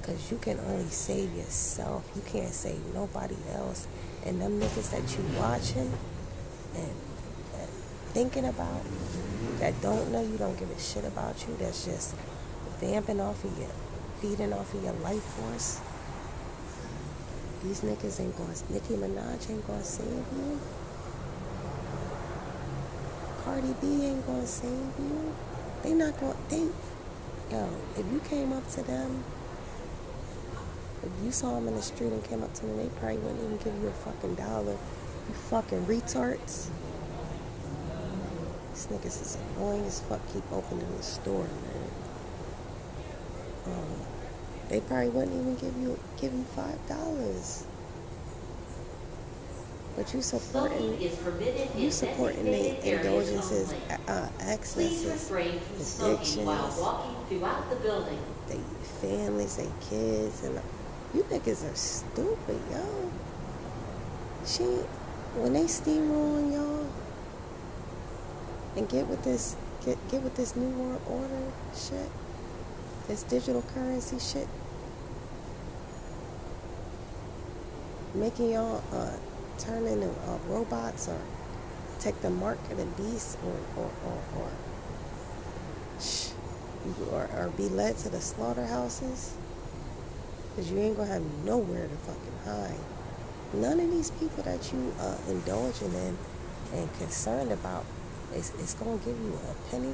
Because you can only save yourself. You can't save nobody else. And them niggas that you watching and thinking about, that don't know you, don't give a shit about you, that's just vamping off of you, feeding off of your life force. These niggas ain't gonna, Nicki Minaj ain't gonna save you. Cardi B ain't gonna save you. They not gonna, yo, if you came up to them, if you saw them in the street and came up to them, they probably wouldn't even give you a fucking dollar. You fucking retards. These niggas is annoying as fuck, keep opening the store, man. They probably wouldn't even give you $5. But you Smoking is permitted in supporting designated their areas indulgences, only. Please excesses, refrain from smoking while addictions, walking throughout the building. they families, they kids, and you niggas are stupid, yo. When they steamroll on y'all and get with this new world order shit, this digital currency shit, making y'all turn into robots or take the mark of the beast or be led to the slaughterhouses, because you ain't gonna have nowhere to fucking hide. none of these people that you indulging in and concerned about is going to give you a penny,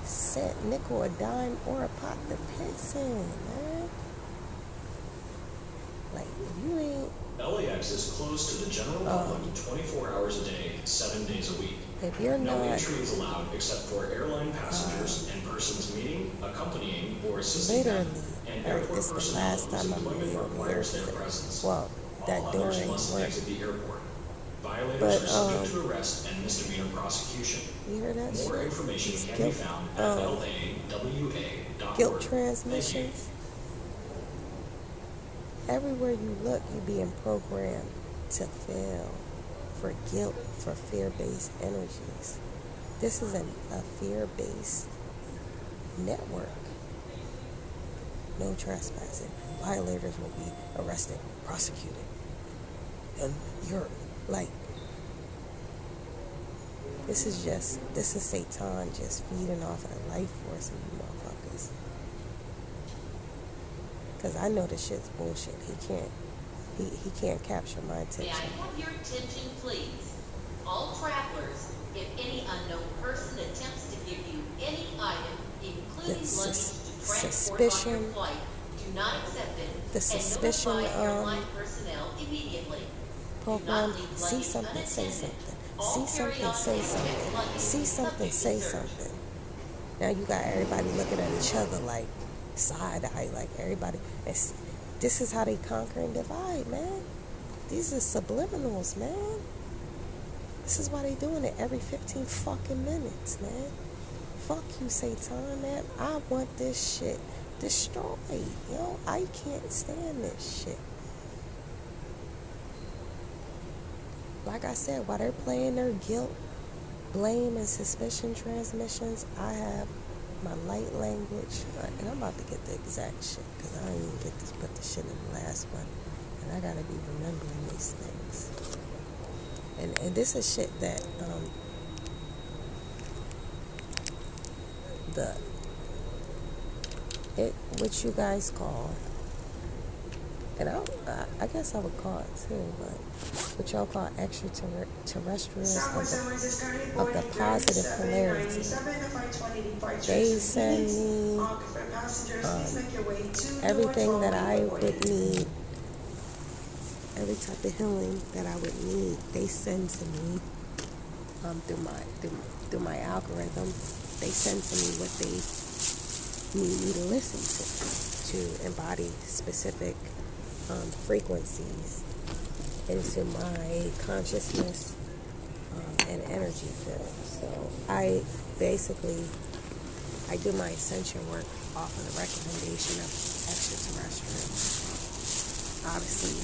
cent, nickel, a dime, or a pot to piss in, man. Like, if you ain't... LAX is closed to the general public 24 hours a day, 7 days a week. If you're No not... entry is allowed except for airline passengers and persons meeting, accompanying, or assisting them, and airport it's the personnel last whose time I'm employment gonna be requires over their here. presence. Well, that All during others must work. exit the airport. Violators But, are subject to arrest and misdemeanor prosecution. You hear that More shit? information These can guilt, be found at lawa.org. guilt Thank you. transmissions. Everywhere you look, you're being programmed to fail for guilt, for fear-based energies. This is a fear-based network. No trespassing. Violators will be arrested, prosecuted. And you're like, this is Satan just feeding off of the life force of you motherfuckers. Because I know this shit's bullshit. He can't capture my May I attention. have your attention, please? All travelers, if any unknown person attempts to give you any item, including The luggage to transport on suspicion- your flight, do not accept it the suspicion, and notify airline personnel immediately. Program, Do not leave see luggage something, say unattended. something. All See something, carry-on say bags and something. luggage See is something, subject to say search. something. Now you got everybody looking at each other like side eye, like everybody. This is how they conquer and divide, man. These are subliminals, man. This is why they doing it every 15 fucking minutes, man. Fuck you, Satan, man. I want this shit destroyed, yo. I can't stand this shit. Like I said, while they're playing their guilt, blame, and suspicion transmissions, I have my light language, and I'm about to get the exact shit, because I didn't even get to put the shit in the last one, and I gotta be remembering these things. And this is shit that, what you guys call, and I guess I would call it too, but what y'all call extraterrestrials of the positive polarity. They send me everything that I would need, every type of healing that I would need. They send to me through my algorithm. They send to me what they need me to listen to embody specific frequencies into my consciousness and energy field. So I do my ascension work off of the recommendation of extraterrestrials. Obviously,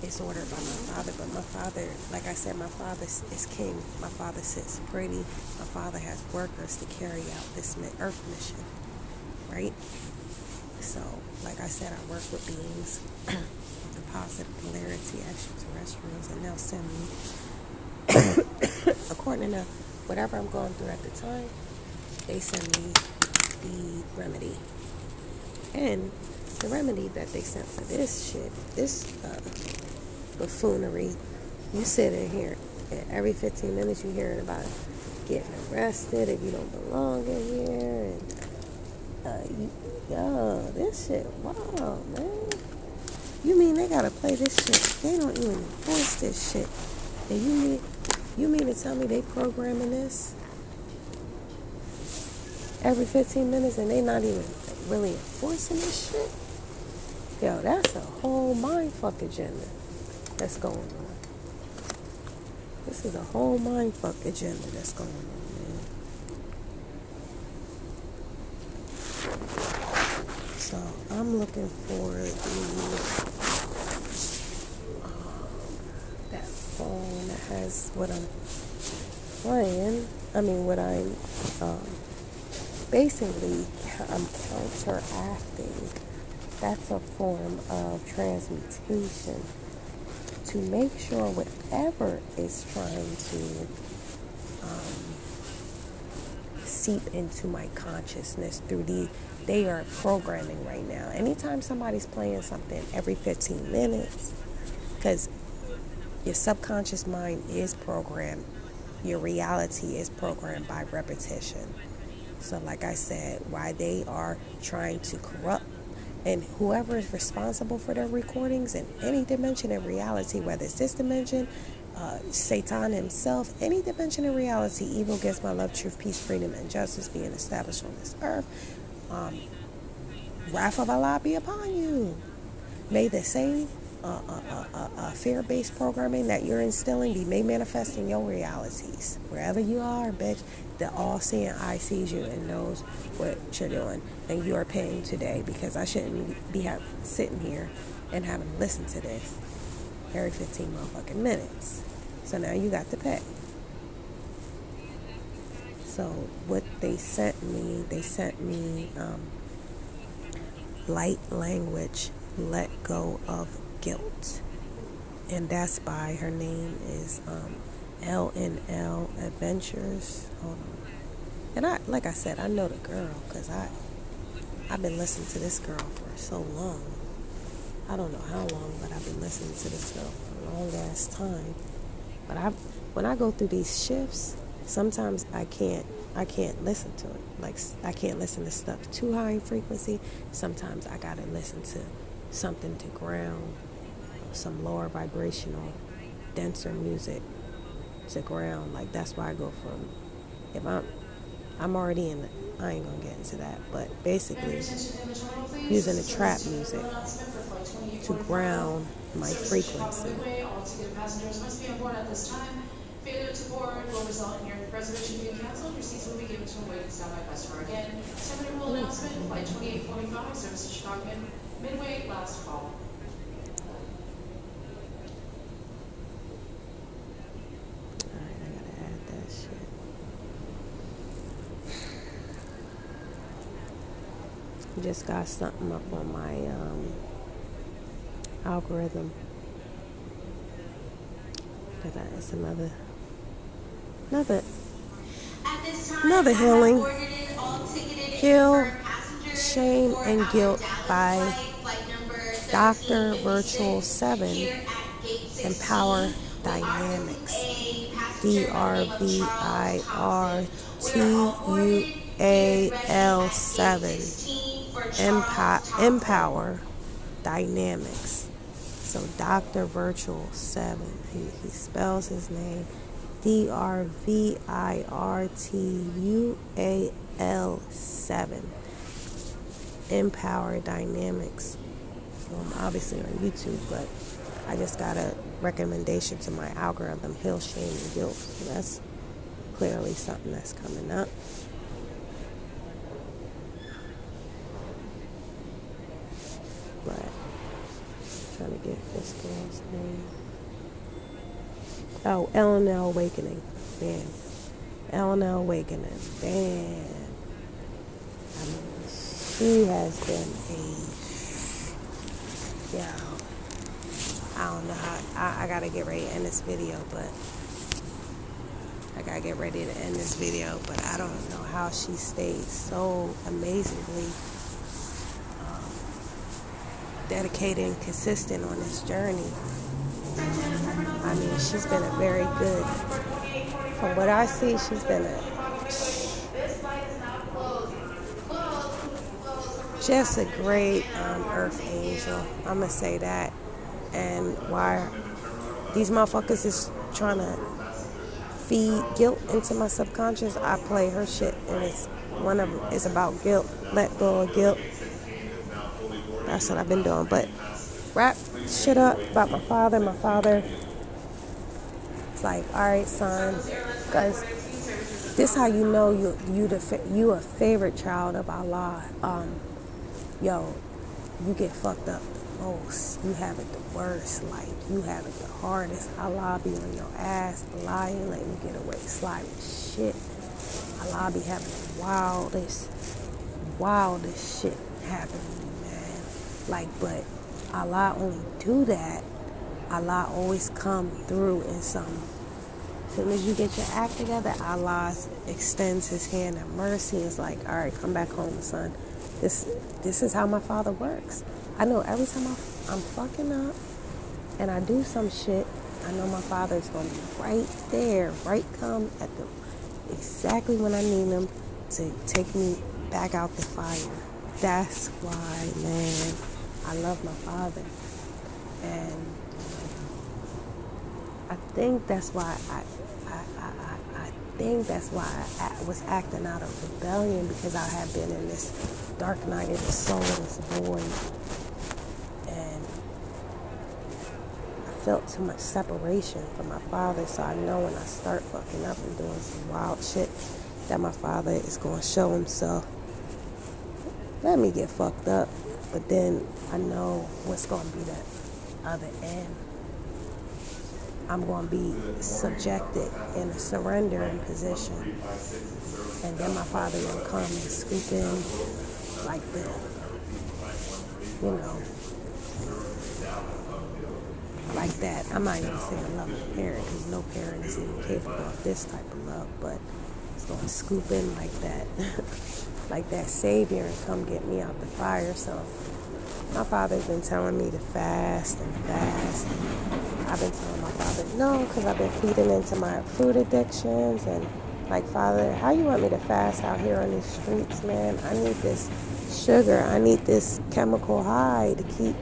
it's ordered by my father, but my father, like I said, my father is king. My father sits pretty. My father has workers to carry out this earth mission, right? So, like I said, I work with beings of the positive polarity, extraterrestrials, and they'll send me, according to whatever I'm going through at the time, they send me the remedy. And the remedy that they sent for this shit, this buffoonery, you sit in here, and every 15 minutes you hearing about getting arrested if you don't belong in here, and this shit, wow, man. You mean they gotta play this shit? They don't even enforce this shit. And you mean to tell me they programming this every 15 minutes and they not even really enforcing this shit? Yo, that's a whole mindfuck agenda that's going on. This is a whole mindfuck agenda that's going on, man. So I'm looking for that phone that has what I'm playing. I mean, what I'm basically I'm counteracting. That's a form of transmutation to make sure whatever is trying to seep into my consciousness through they are programming right now. Anytime somebody's playing something every 15 minutes, Because your subconscious mind is programmed. Your reality is programmed by repetition. So like I said, why they are trying to corrupt, and whoever is responsible for their recordings in any dimension of reality, whether it's this dimension, Satan himself, any dimension of reality, evil against my love, truth, peace, freedom, and justice being established on this earth, wrath of Allah be upon you. May the same fear-based programming that you're instilling be made manifest in your realities. Wherever you are, bitch, the all-seeing eye sees you and knows what you're doing. And you are paying today, because I shouldn't be sitting here and having to listen to this every 15 motherfucking minutes. So now you got to pay. So what they sent me light language, let go of guilt. And that's by, her name is LNL Adventures. Hold on. And like I said, I know the girl because I've been listening to this girl for so long. I don't know how long, but I've been listening to this girl for a long ass time. But when I go through these shifts, sometimes I can't listen to it. Like, I can't listen to stuff too high in frequency. Sometimes I gotta listen to something to ground, some lower vibrational, denser music to ground. Like, that's why I go from, if I'm already in it, I ain't gonna get into that, but basically using the trap music to ground my frequency. Failure to board will result in your reservation being canceled. Your seats will be given to a waiting standby customer. Again, terminal rule announcement, flight 2845, service to Chicago, midway, last call. Alright, I gotta add that shit. Just got something up on my algorithm. It's another healing. Heal, Shame, and Guilt by Dr. Virtual 7. Empower Dynamics. DRVIRTUAL 7. Empower Dynamics. So Dr. Virtual 7. He spells his name DRVIRTUAL 7. Empower Dynamics. Obviously on YouTube, but I just got a recommendation to my algorithm, Heal, Shame, and Guilt. So that's clearly something that's coming up. But I'm trying to get this girl's name. Oh, LNL Awakening. Man. LNL Awakening. Damn. I mean, she has been I don't know how, I gotta get ready to end this video, but I don't know how she stayed so amazingly dedicated and consistent on this journey. I mean, she's been a very good, from what I see, she's been just a great earth angel. I'm gonna say that. And why these motherfuckers is trying to feed guilt into my subconscious, I play her shit, and one of them is about guilt. Let go of guilt. That's what I've been doing. But wrap shit up about my father. My father, it's like, all right, son, because this how you know you a favorite child of Allah. Yo, you get fucked up the most. You have it the worst. Like, you have it the hardest. Allah be on your ass. Allah ain't letting you get away slide with shit. Allah be having the wildest shit happen to you, man. Like, but Allah only do that. Allah always come through in some. As soon as you get your act together, Allah extends his hand of mercy. It's like, all right, come back home, son. This is how my father works. I know every time I'm fucking up, and I do some shit, I know my father is going to be right there, right come at the exactly when I need him to take me back out the fire. That's why, man, I love my father. And I think that's why I think that's why I was acting out of rebellion, because I had been in this dark night of the soul, this void, and I felt too much separation from my father. So I know when I start fucking up and doing some wild shit, that my father is going to show himself. Let me get fucked up, but then I know what's going to be the other end. I'm going to be subjected in a surrendering position. And then my father will come and scoop in like the, like that. I'm not even saying love of a parent, because no parent is even capable of this type of love, but it's going to scoop in like that. Like that savior, and come get me out the fire. So my father's been telling me to fast and fast. I've been telling my father no, because I've been feeding into my food addictions. And like, Father, how you want me to fast out here on these streets, man? I need this sugar. I need this chemical high to keep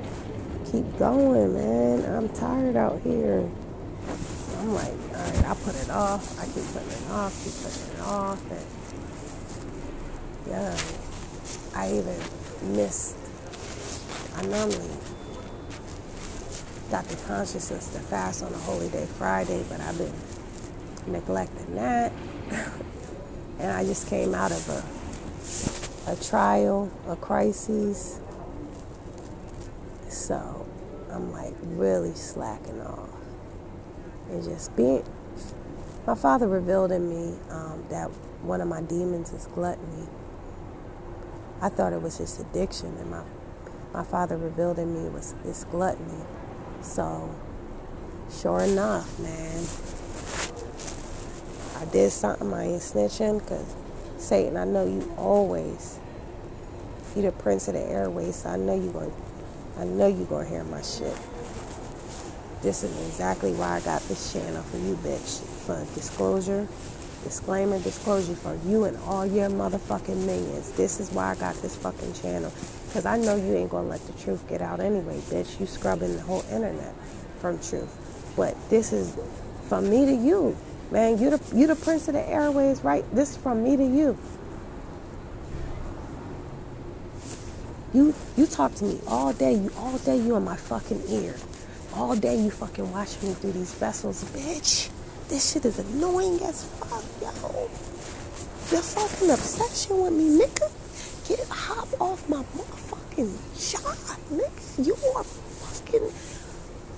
going, man. I'm tired out here. I'm like, all right, I'll put it off. I keep putting it off, and yeah, I even missed. I normally got the consciousness to fast on a holy day Friday, but I've been neglecting that. And I just came out of a trial, a crisis. So I'm like really slacking off. And just being, my father revealed in me that one of my demons is gluttony. I thought it was just addiction, and my father revealed in me it's gluttony. So, sure enough, man, I did something. I ain't snitching, because Satan, I know you the prince of the airways, so I know you gonna hear my shit. This is exactly why I got this channel for you, bitch. For disclosure for you and all your motherfucking minions. This is why I got this fucking channel. Because I know you ain't gonna let the truth get out anyway, bitch. You scrubbing the whole internet from truth. But this is from me to you. Man, you the prince of the airways, right? This is from me to you. You talk to me all day you in my fucking ear. All day you fucking watch me through these vessels, bitch. This shit is annoying as fuck, yo. Your fucking obsession with me, nigga. Hop off my motherfucking job, nigga. You are fucking,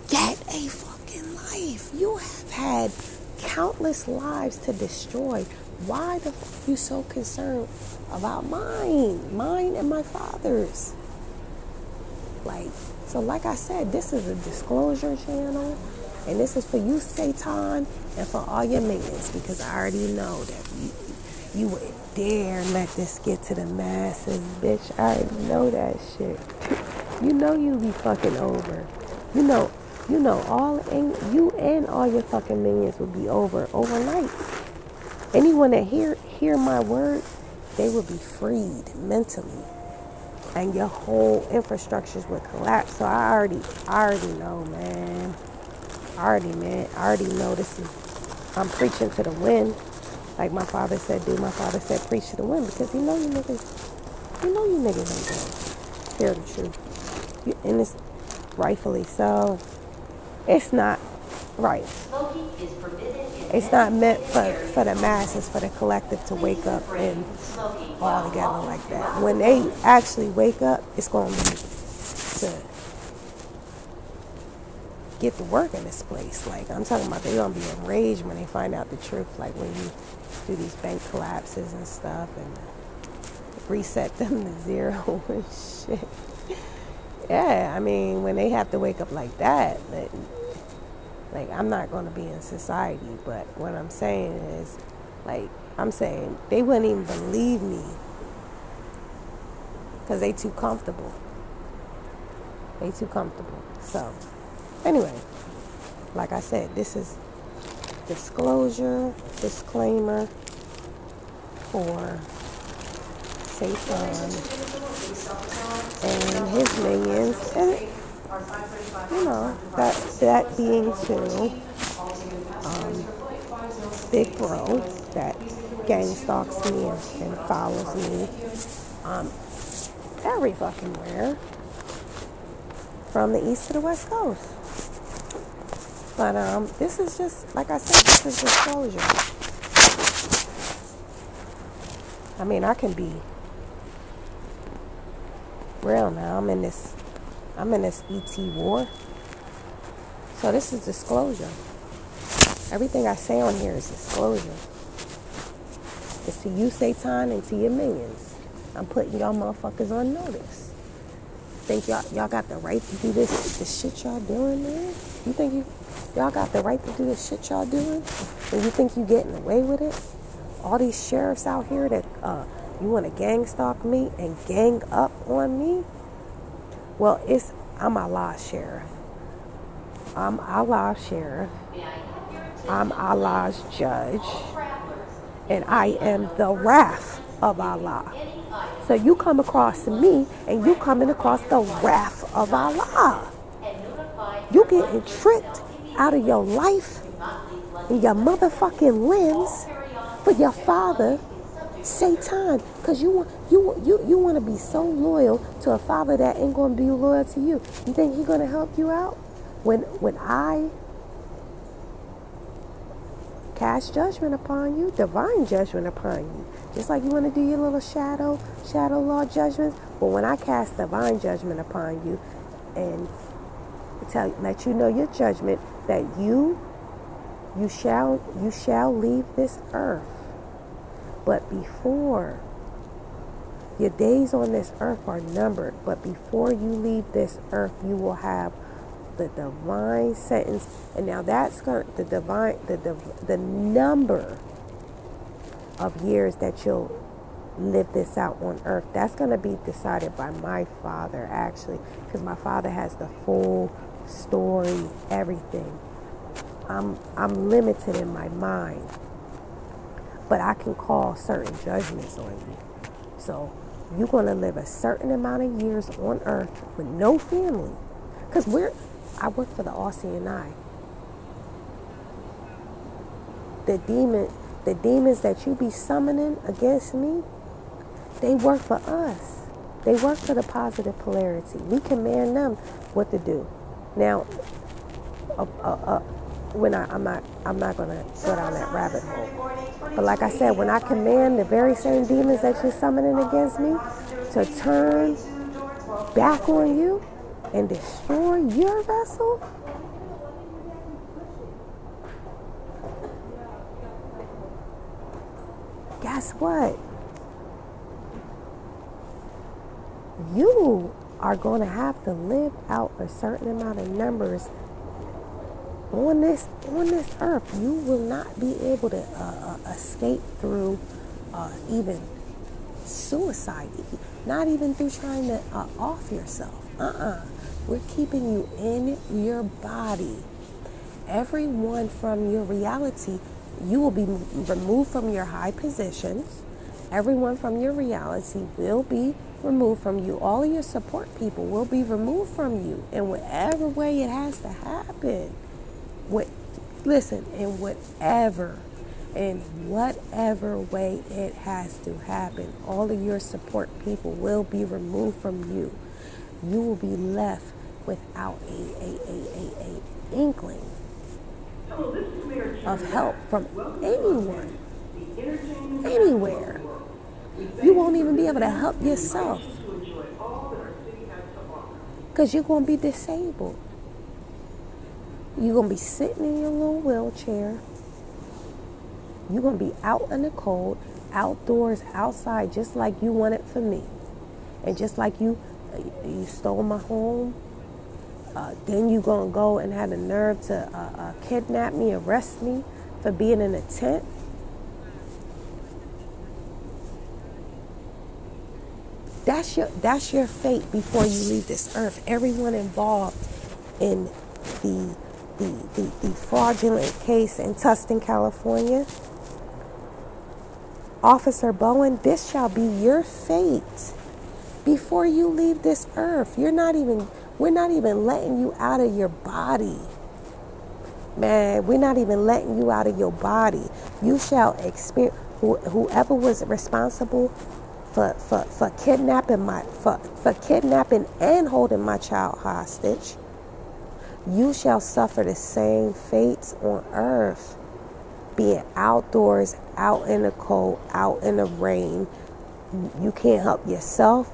get a fucking life. You have had countless lives to destroy. Why the fuck you so concerned about mine and my father's? Like I said, this is a disclosure channel, and this is for you, Satan, and for all your minions, because I already know that you would dare let this get to the masses, bitch. I already know that shit. You know you be fucking over. You know you and all your fucking minions would be over overnight. Anyone that hear my word, they would be freed mentally, and your whole infrastructures would collapse. So I already know, man. I already know this is, I'm preaching to the wind. Like my father said, my father said preach to the wind, because you know you niggas ain't gonna hear the truth. And it's rightfully so. It's not right. It's not meant for the masses, for the collective to wake up and all together like that. When they actually wake up, it's going to be to get to work in this place. Like, I'm talking about, they're going to be enraged when they find out the truth. Like when you do these bank collapses and stuff and reset them to zero and shit. Yeah, I mean, when they have to wake up like that, like, I'm not going to be in society, but what I'm saying is, like, I'm saying they wouldn't even believe me because they too comfortable. So, Anyway, like I said, this is disclosure, disclaimer for Satan and his minions, and you know that being to Big Bro that gang stalks me and follows me every fucking where, from the east to the west coast. But this is just, like I said, this is disclosure. I mean, I can be real now. I'm in this ET war. So this is disclosure. Everything I say on here is disclosure. It's to you, Satan, and to your minions. I'm putting y'all motherfuckers on notice. Think y'all got the right to do this shit y'all doing, man? You think y'all got the right to do this shit y'all doing? And you think you getting away with it? All these sheriffs out here that you want to gang stalk me and gang up on me? Well, I'm Allah's sheriff. I'm Allah's sheriff. I'm Allah's judge. And I am the wrath of Allah. So you come across me and you coming across the wrath of Allah. You getting tricked out of your life and your motherfucking limbs for your father, Satan, because you want to be so loyal to a father that ain't going to be loyal to you. You think he's going to help you out when I cast judgment upon you, divine judgment upon you, just like you want to do your little shadow law judgments? But when I cast divine judgment upon you and let you know your judgment, that you shall leave this earth. But before, your days on this earth are numbered, but before you leave this earth, you will have the divine sentence. And now that's the number of years that you'll live this out on earth. That's going to be decided by my Father, actually, because my Father has the full story, everything. I'm limited in my mind, but I can call certain judgments on you. So you're going to live a certain amount of years on earth with no family. Because I work for the Aussie. The demons that you be summoning against me, they work for us. They work for the positive polarity. We command them what to do. Now, I'm not going to go down that rabbit hole. But like I said, when I command the very same demons that you're summoning against me to turn back on you and destroy your vessel, guess what? You are going to have to live out a certain amount of numbers on this earth. You will not be able to escape through even suicide, not even through trying to off yourself. We're keeping you in your body. Everyone from your reality, you will be removed from your high positions. Everyone from your reality will be removed from you. All of your support people will be removed from you in whatever way it has to happen. In whatever way it has to happen, all of your support people will be removed from you. You will be left without a inkling of help from anyone, anywhere. You won't even be able to help yourself because you're going to be disabled. You're going to be sitting in your little wheelchair. You're going to be out in the cold, outdoors, outside, just like you wanted for me. And just like you stole my home, then you're going to go and have the nerve to kidnap me, arrest me for being in a tent. That's your fate before you leave this earth. Everyone involved in the fraudulent case in Tustin, California. Officer Bowen, this shall be your fate before you leave this earth. We're not even letting you out of your body. Man, we're not even letting you out of your body. You shall experience, whoever was responsible for kidnapping for kidnapping and holding my child hostage, you shall suffer the same fates on earth. Be it outdoors, out in the cold, out in the rain. You can't help yourself.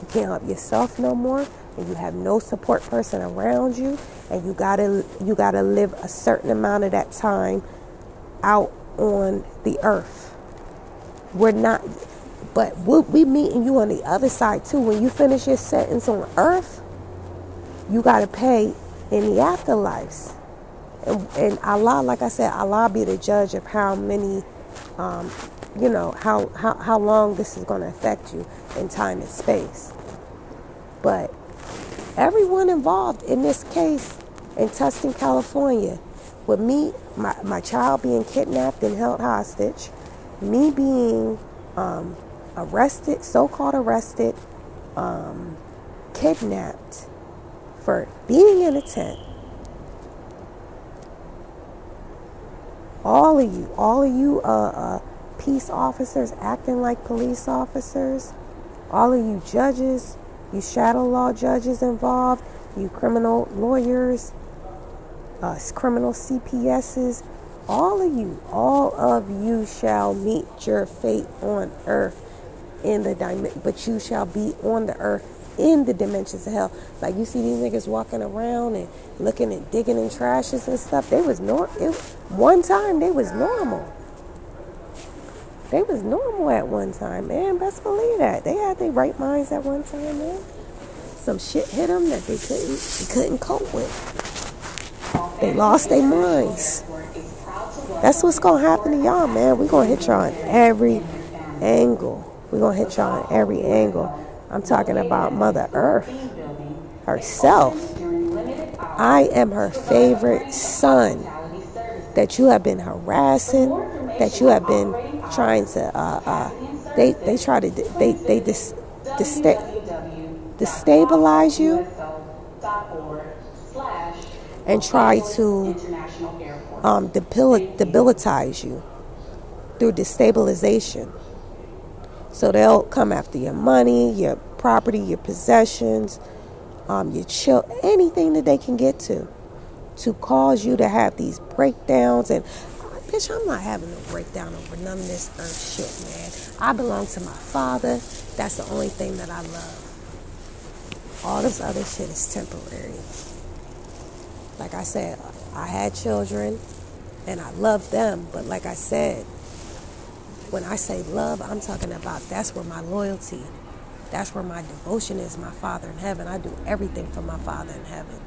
You can't help yourself no more, and you have no support person around you, and you gotta live a certain amount of that time out on the earth. We're not, but we meeting you on the other side too. When you finish your sentence on earth, you gotta pay in the afterlives. And Allah, like I said, Allah be the judge of how many, how long this is going to affect you in time and space. But everyone involved in this case in Tustin, California, with me, my child being kidnapped and held hostage, me being arrested, so-called arrested, kidnapped for being in a tent. All of you peace officers acting like police officers, all of you judges, you shadow law judges involved, you criminal lawyers, criminal CPSs, all of you shall meet your fate on earth but you shall be on the earth in the dimensions of hell. Like you see these niggas walking around and looking and digging in trashes and stuff. One time they was normal. They was normal at one time, man. Best believe that. They had their right minds at one time, man. Some shit hit them that they couldn't cope with. They lost their minds. That's what's gonna happen to y'all, man. We're gonna hit y'all on every angle. I'm talking about Mother Earth herself. I am her favorite son that you have been harassing, that you have been trying to, destabilize you and try to debilitize you through destabilization. So they'll come after your money, your property, your possessions, your anything that they can get to cause you to have these breakdowns. And bitch, I'm not having no breakdown over none of this earth shit, man. I belong to my Father. That's the only thing that I love. All this other shit is temporary. Like I said, I had children and I love them, but like I said, when I say love, I'm talking about that's where my loyalty, that's where my devotion is, my Father in heaven. I do everything for my Father in heaven.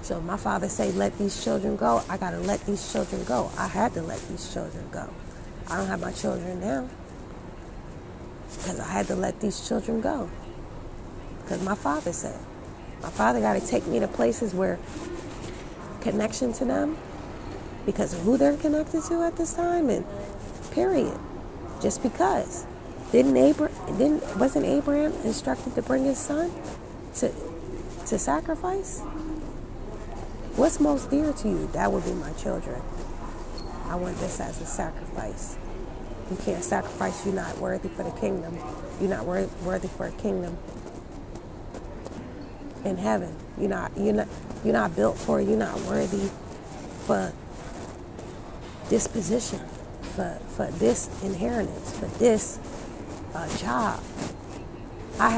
So if my Father say, let these children go, I got to let these children go. I had to let these children go. I don't have my children now because I had to let these children go. Because my Father said. My Father got to take me to places where connection to them because of who they're connected to at this time, and period. Just because. Wasn't Abraham instructed to bring his son to sacrifice? What's most dear to you? That would be my children. I want this as a sacrifice. You can't sacrifice. You're not worthy for the kingdom. You're not worthy for a kingdom in heaven. You're not built for it. You're not worthy for this position, for this inheritance, for this job. I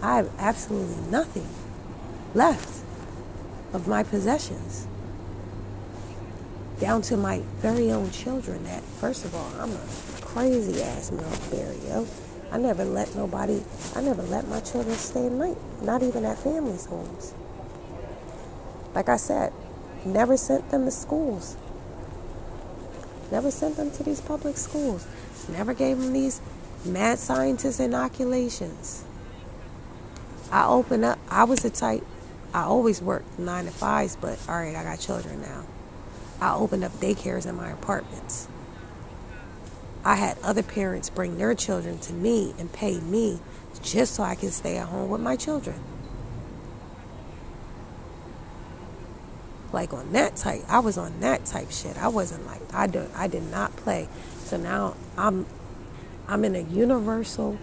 have absolutely nothing left of my possessions, down to my very own children. That, first of all, I'm a crazy ass milk-berry, yo. I never let my children stay at night, not even at families' homes. Like I said, never sent them to schools. Never sent them to these public schools. Never gave them these mad scientist inoculations. I was the type I always worked 9 to 5s, but all right, I got children now. I opened up daycares in my apartments. I had other parents bring their children to me and pay me just so I can stay at home with my children. Like on that type, I was on that type shit. I wasn't like, I did not play. So now I'm in a universal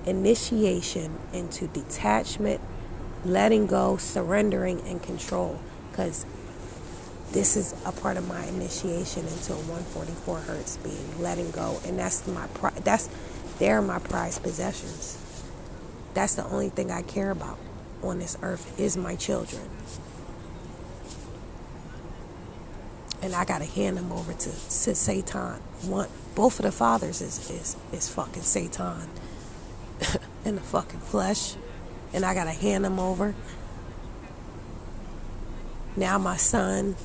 initiation into detachment, letting go, surrendering, and control. Because this is a part of my initiation into a 144 hertz being, letting go. And they're my prized possessions. That's the only thing I care about on this earth is my children. And I gotta hand them over to Satan. Both of the fathers is fucking Satan in the fucking flesh. And I gotta hand them over. Now my son,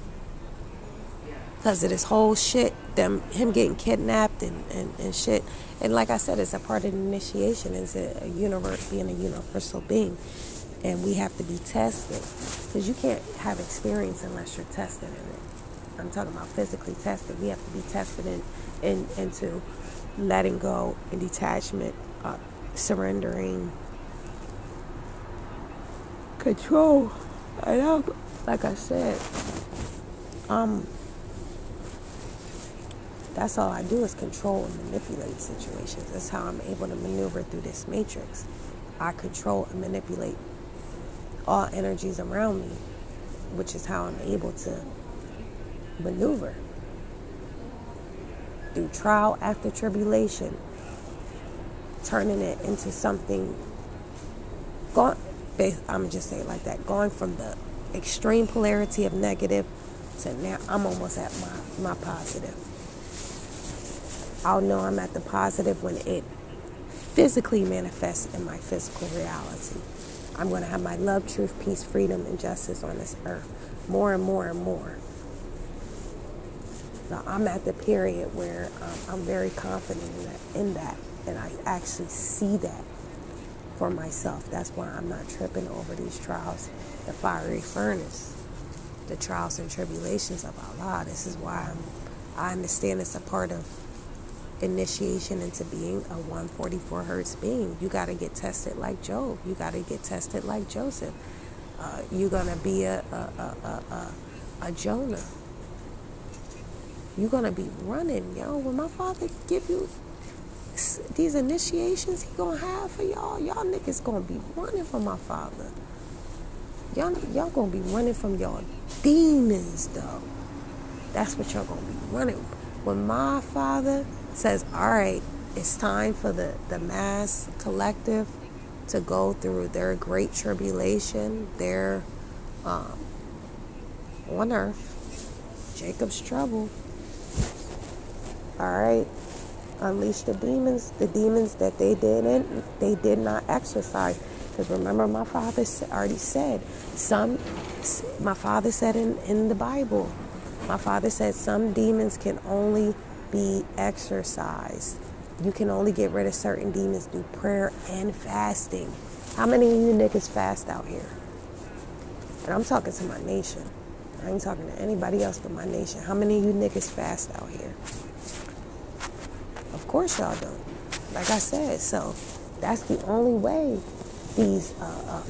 because of this whole shit, him getting kidnapped and shit. And like I said, it's a part of the initiation. It's a universe, being a universal being. And we have to be tested. Because you can't have experience unless you're tested in it. I'm talking about physically tested. We have to be tested into letting go and detachment, surrendering, control. And like I said, that's all I do is control and manipulate situations. That's how I'm able to maneuver through this matrix. I control and manipulate all energies around me, which is how I'm able to maneuver through trial after tribulation, turning it into something I'm gonna just say it like that, going from the extreme polarity of negative to now I'm almost at my positive. I'll know I'm at the positive when it physically manifests in my physical reality. I'm going to have my love, truth, peace, freedom, and justice on this earth more and more and more. Now, I'm at the period where I'm very confident in that, and I actually see that for myself. That's why I'm not tripping over these trials, the fiery furnace, the trials and tribulations of Allah. This is why I understand it's a part of initiation into being a 144 hertz being. You got to get tested like Job. You got to get tested like Joseph. You're going to be a Jonah. You're going to be running, yo. When my father give you these initiations he going to have for y'all niggas going to be running from my father. Y'all going to be running from y'all demons, though. That's what y'all going to be running. When my father says, all right, it's time for the mass collective to go through their great tribulation, their on earth, Jacob's trouble. All right, unleash the demons that they did not exercise. Because remember, my father already said my father said in the Bible, my father said some demons can only be exercised. You can only get rid of certain demons through prayer and fasting. How many of you niggas fast out here? And I'm talking to my nation. I ain't talking to anybody else but my nation. How many of you niggas fast out here? Of course y'all don't. Like I said, so that's the only way these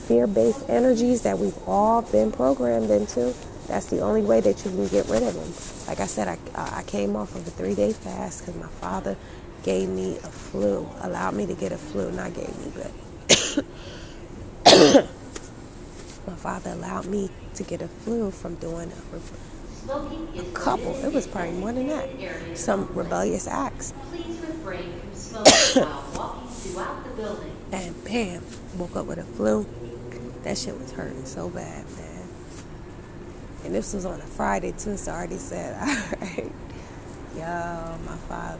fear-based energies that we've all been programmed into, that's the only way that you can get rid of them. Like I said, I came off of a 3-day fast because my father gave me a flu, allowed me to get a flu, not gave me, but my father allowed me to get a flu from doing a couple, it was probably more than that, some rebellious acts. Please refrain from smoking while walking throughout the building. And bam, woke up with a flu. That shit was hurting so bad, man. And this was on a Friday too, so I already said, all right, yo, my father,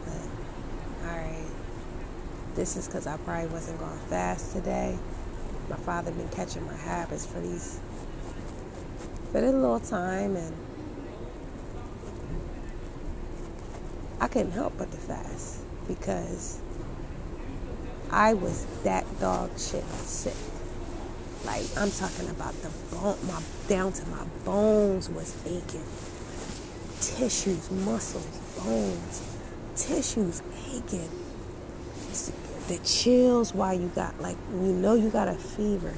all right, this is because I probably wasn't going to fast today. My father been catching my habits for this little time, and I couldn't help but to fast because I was that dog shit sick. Like, I'm talking about the bone, down to my bones was aching. Tissues, muscles, bones, tissues aching. The chills while you got, like, you know you got a fever,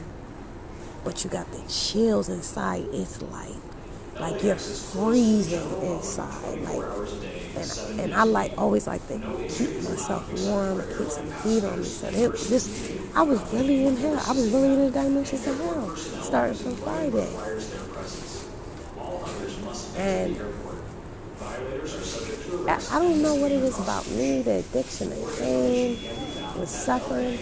but you got the chills inside. It's like you're freezing inside. Like, and I always like to keep myself warm and keep some heat on me. So I was really in hell. I was really in the dimensions of hell, starting from Friday. And I don't know what it is about me, the addiction and pain, the suffering.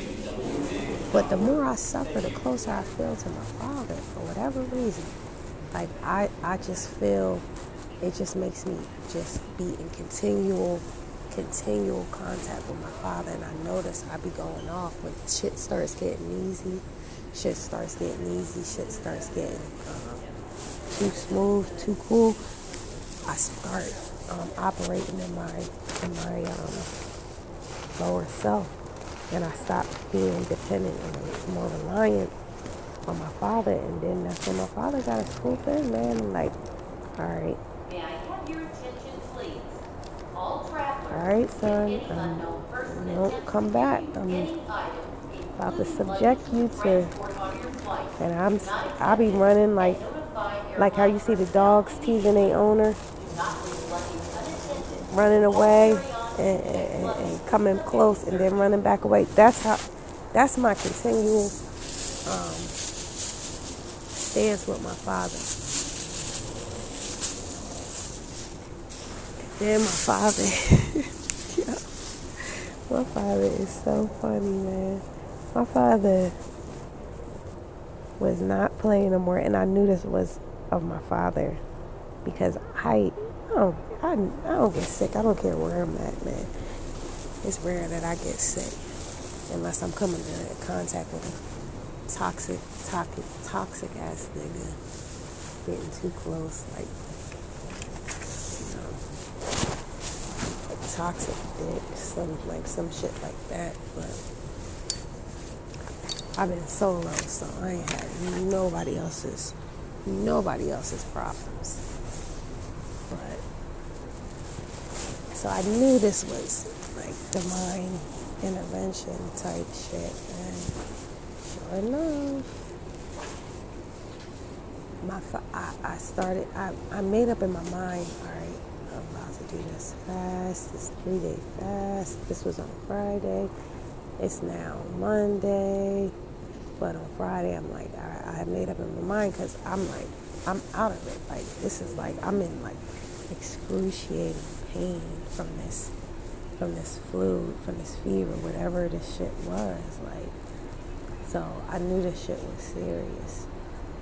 But the more I suffer, the closer I feel to my Father, for whatever reason. Like, I just feel, it just makes me just be in continual contact with my Father. And I notice I be going off when shit starts getting easy. Shit starts getting too smooth, too cool. I start operating in my lower self. And I stopped being dependent and more reliant on my Father. And then that's when my Father got to swoop in, man. I'm like, all right. May I have your attention, please? All travelers. All right, son. Don't come back. I'm about to subject you to, and I'll be running like how you see the dogs teasing their owner, running away. And coming close and then running back away. That's my continual stance with my Father. And then my Father, my Father is so funny, man. My Father was not playing no more, and I knew this was of my Father because I don't get sick. I don't care where I'm at, man. It's rare that I get sick unless I'm coming into contact with a toxic ass nigga, getting too close, like, toxic dick, some shit like that. But I've been solo, so I ain't had nobody else's problems. But so I knew this was like divine intervention type shit, and sure enough, I made up in my mind, all right, I'm about to do this fast, this 3-day fast. This was on Friday. It's now Monday, but on Friday I'm like, all right, I have made up in my mind because I'm like, I'm out of it. Like, this is like, I'm in like excruciating pain from this flu, from this fever, whatever this shit was. Like, so I knew this shit was serious.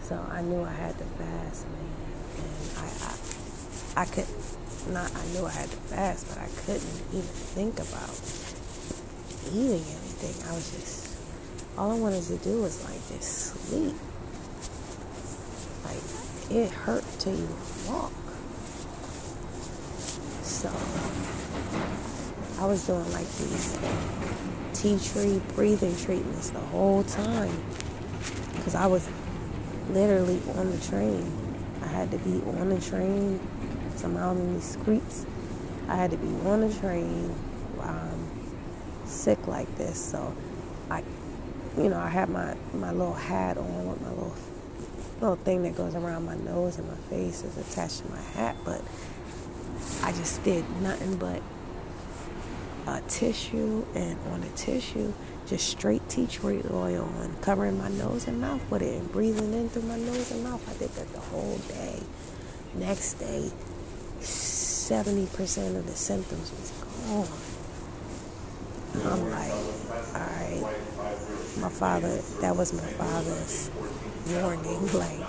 So I knew I had to fast, man. And I knew I had to fast, but I couldn't even think about eating anything. I was just, all I wanted to do was like just sleep. Like, it hurt to even walk. So I was doing like these tea tree breathing treatments the whole time because I was literally on the train. I had to be on the train. Somehow in these streets, I had to be on the train sick like this. So I had my little hat on with my little thing that goes around my nose and my face is attached to my hat, but I just did nothing but a tissue, and on the tissue, just straight tea tree oil and covering my nose and mouth with it and breathing in through my nose and mouth. I did that the whole day. Next day, 70% of the symptoms was gone. I'm like, all right, that was my Father's warning. Like,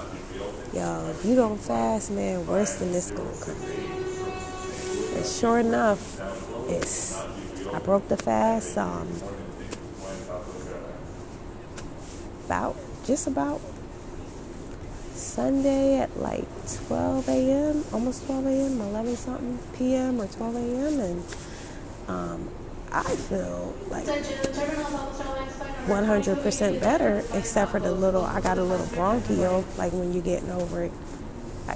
yo, if you don't fast, man, worse than this gonna come. And sure enough, I broke the fast about Sunday at like 12 a.m., almost 12 a.m., 11 something p.m. or 12 a.m. And I feel like Attention, the terminal Southwest Airlines flight 100% better, except for I got a little bronchial, like when you're getting over it. I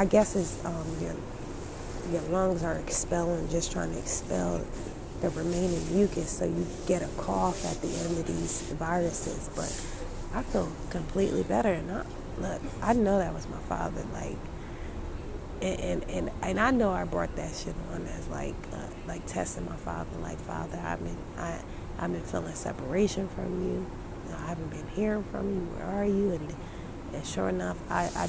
guess it's your lungs are just trying to expel the remaining mucus, so you get a cough at the end of these viruses. But I feel completely better, and I know that was my father, like, and I know I brought that shit on as like testing my father, like, Father, I've been feeling separation from you. I haven't been hearing from you. Where are you? And sure enough, I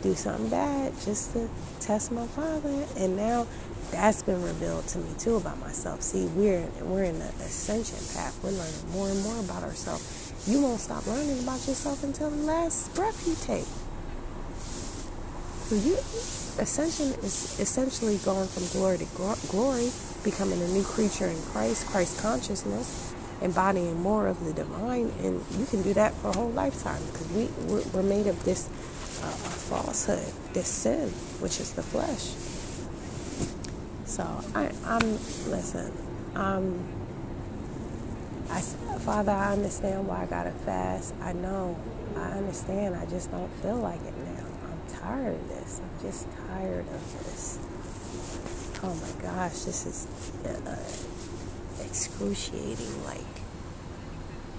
do something bad just to test my father, and now that's been revealed to me too about myself. See, we're in the ascension path. We're learning more and more about ourselves. You won't stop learning about yourself until the last breath you take. Ascension is essentially going from glory to glory, becoming a new creature in Christ consciousness, embodying more of the divine, and you can do that for a whole lifetime, because we're made of this falsehood, this sin, which is the flesh. So Father, I understand why I gotta fast. I know, I understand. I just don't feel like it now. I'm tired of this. I'm just tired of this. Oh my gosh, this is excruciating. Like,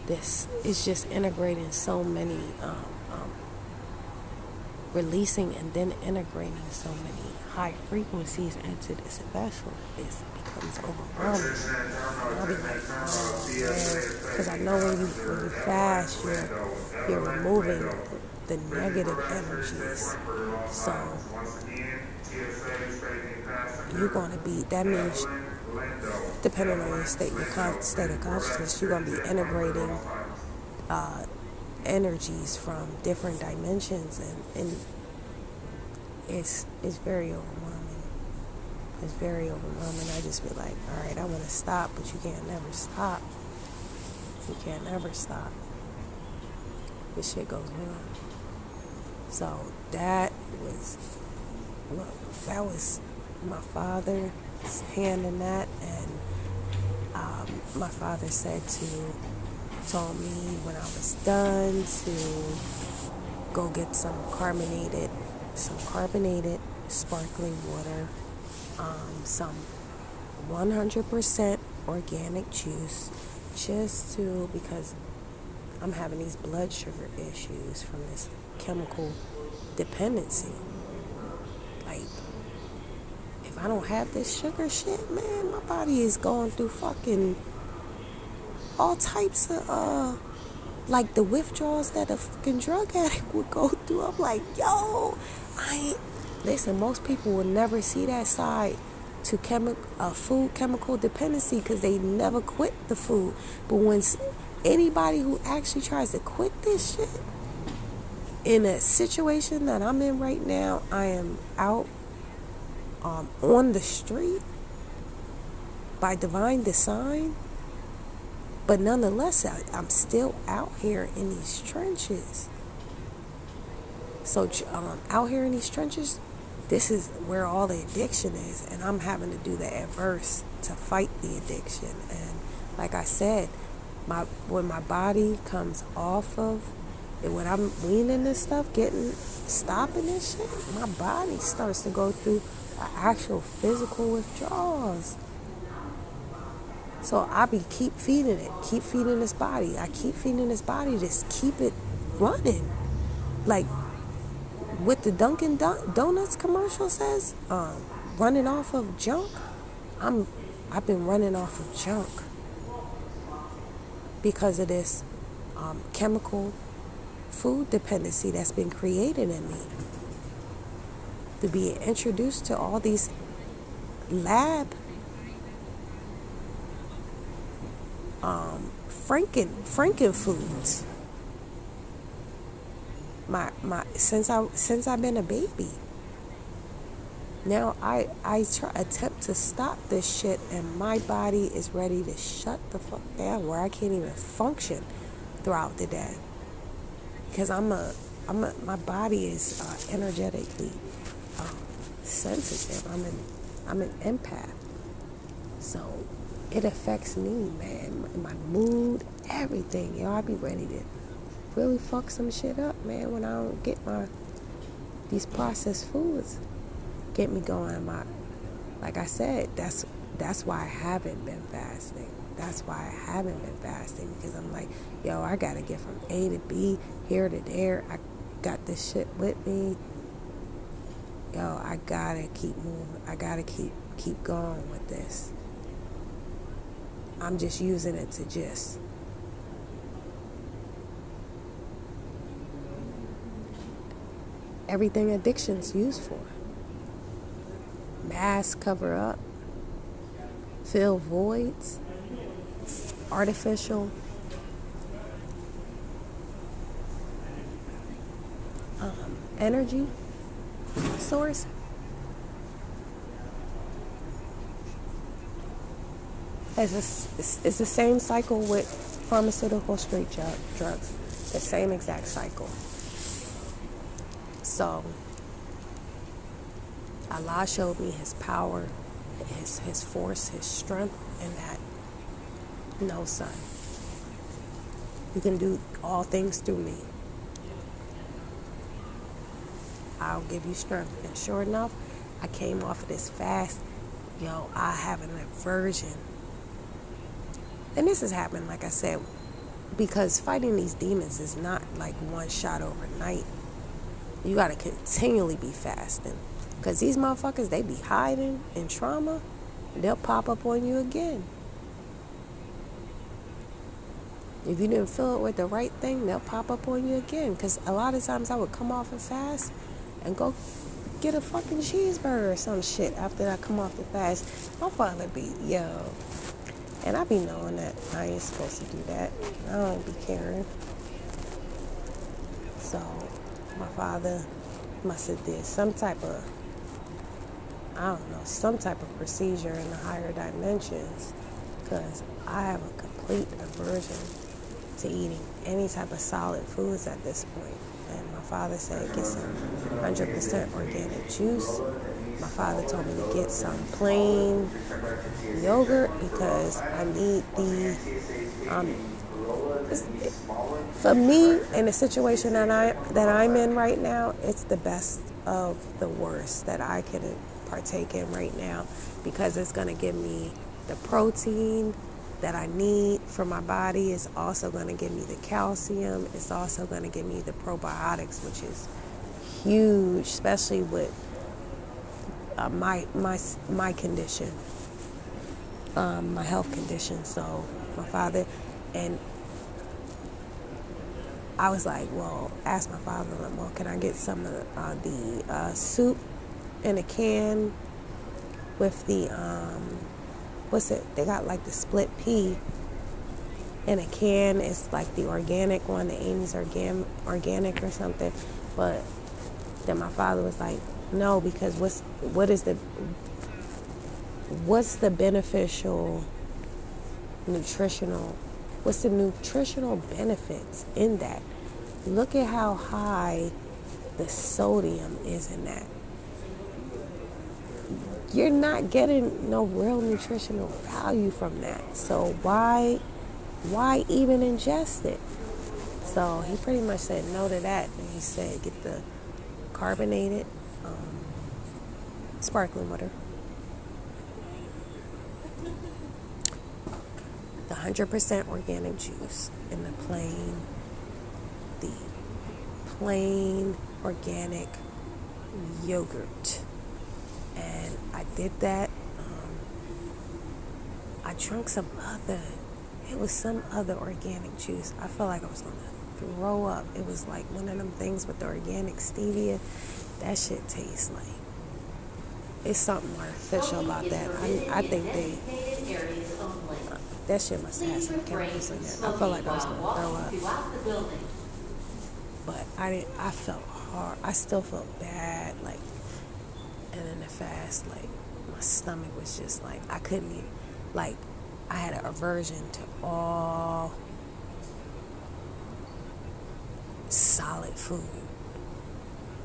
this is just integrating so many, releasing and then integrating so many high frequencies into this vessel. It becomes overwhelming. I'll be like, oh man, because I know when you fast, you're removing the negative energies. So you're going to be, that means, depending on your state of consciousness, you're going to be integrating energies from different dimensions, and it's very overwhelming. It's very overwhelming. I just be like, all right, I want to stop, but you can't never stop. You can't never stop. This shit goes on. So that was my father's hand in that, and my father told me when I was done to go get some carbonated sparkling water, some 100% organic juice, because I'm having these blood sugar issues from this chemical dependency. Like, if I don't have this sugar shit, man, my body is going through fucking all types of like the withdrawals that a fucking drug addict would go through. I'm like, yo, listen, most people will never see that side to food chemical dependency, because they never quit the food. But when anybody who actually tries to quit this shit, in a situation that I'm in right now, I am out on the street by divine design, but nonetheless, I'm still out here in these trenches. So out here in these trenches, this is where all the addiction is, and I'm having to do the adverse to fight the addiction. And like I said, when my body comes off of it, when I'm weaning this stuff, stopping this shit, my body starts to go through actual physical withdrawals. So I keep feeding this body. I keep feeding this body, just keep it running. Like with the Dunkin' Donuts commercial says, running off of junk. I've been running off of junk because of this chemical food dependency that's been created in me. To be introduced to all these lab Franken foods. Since I've been a baby. Now I attempt to stop this shit, and my body is ready to shut the fuck down, where I can't even function throughout the day, because my body is energetically sensitive. I'm an empath. So it affects me, man. My mood, everything. Yo, I be ready to really fuck some shit up, man, when I don't get these processed foods get me going. Like I said, that's why I haven't been fasting. That's why I haven't been fasting, because I'm like, yo, I gotta get from A to B, here to there. I got this shit with me. Yo, I gotta keep moving. I gotta keep going with this. I'm just using it to just everything addiction's used for. Mask, cover up, fill voids, artificial energy source. It's the same cycle with pharmaceutical street drugs. The same exact cycle. So Allah showed me his power, his force, his strength, and that, no, son, you can do all things through me. I'll give you strength. And sure enough, I came off of this fast. Yo, I have an aversion. And this has happened, like I said, because fighting these demons is not like one shot overnight. You got to continually be fasting. Because these motherfuckers, they be hiding in trauma. They'll pop up on you again. If you didn't fill it with the right thing, they'll pop up on you again. Because a lot of times I would come off a fast and go get a fucking cheeseburger or some shit after I come off the fast. My father be, yo. And I be knowing that I ain't supposed to do that. I don't be caring. So my father must have did some type of, I don't know, some type of procedure in the higher dimensions, because I have a complete aversion to eating any type of solid foods at this point. And my father said get some 100% organic juice. My father told me to get some plain yogurt because I need for me, in the situation that I'm in right now, it's the best of the worst that I can partake in right now, because it's going to give me the protein that I need for my body. It's also going to give me the calcium. It's also going to give me the probiotics, which is huge, especially with my condition, my health condition. So my father, and I was like, well, ask my father, well, can I get some of the soup in a can with the what's it? They got like the split pea in a can. It's like the organic one, the Amy's organic or something. But then my father was like, no, because what's the beneficial nutritional, what's the nutritional benefits in that? Look at how high the sodium is in that. You're not getting no real nutritional value from that. So why even ingest it? So he pretty much said no to that. And he said get the carbonated sparkling water, the 100% organic juice, and the plain organic yogurt. And I did that. I drank some other organic juice. I felt like I was gonna throw up. It was like one of them things with the organic stevia. That shit tastes like, it's something artificial about that. I think that shit must have some chemicals in it. I felt like I was gonna throw up. But I felt hard. I still felt bad, like, and in the fast, like, my stomach was just like, I couldn't eat. Like, I had an aversion to all solid food.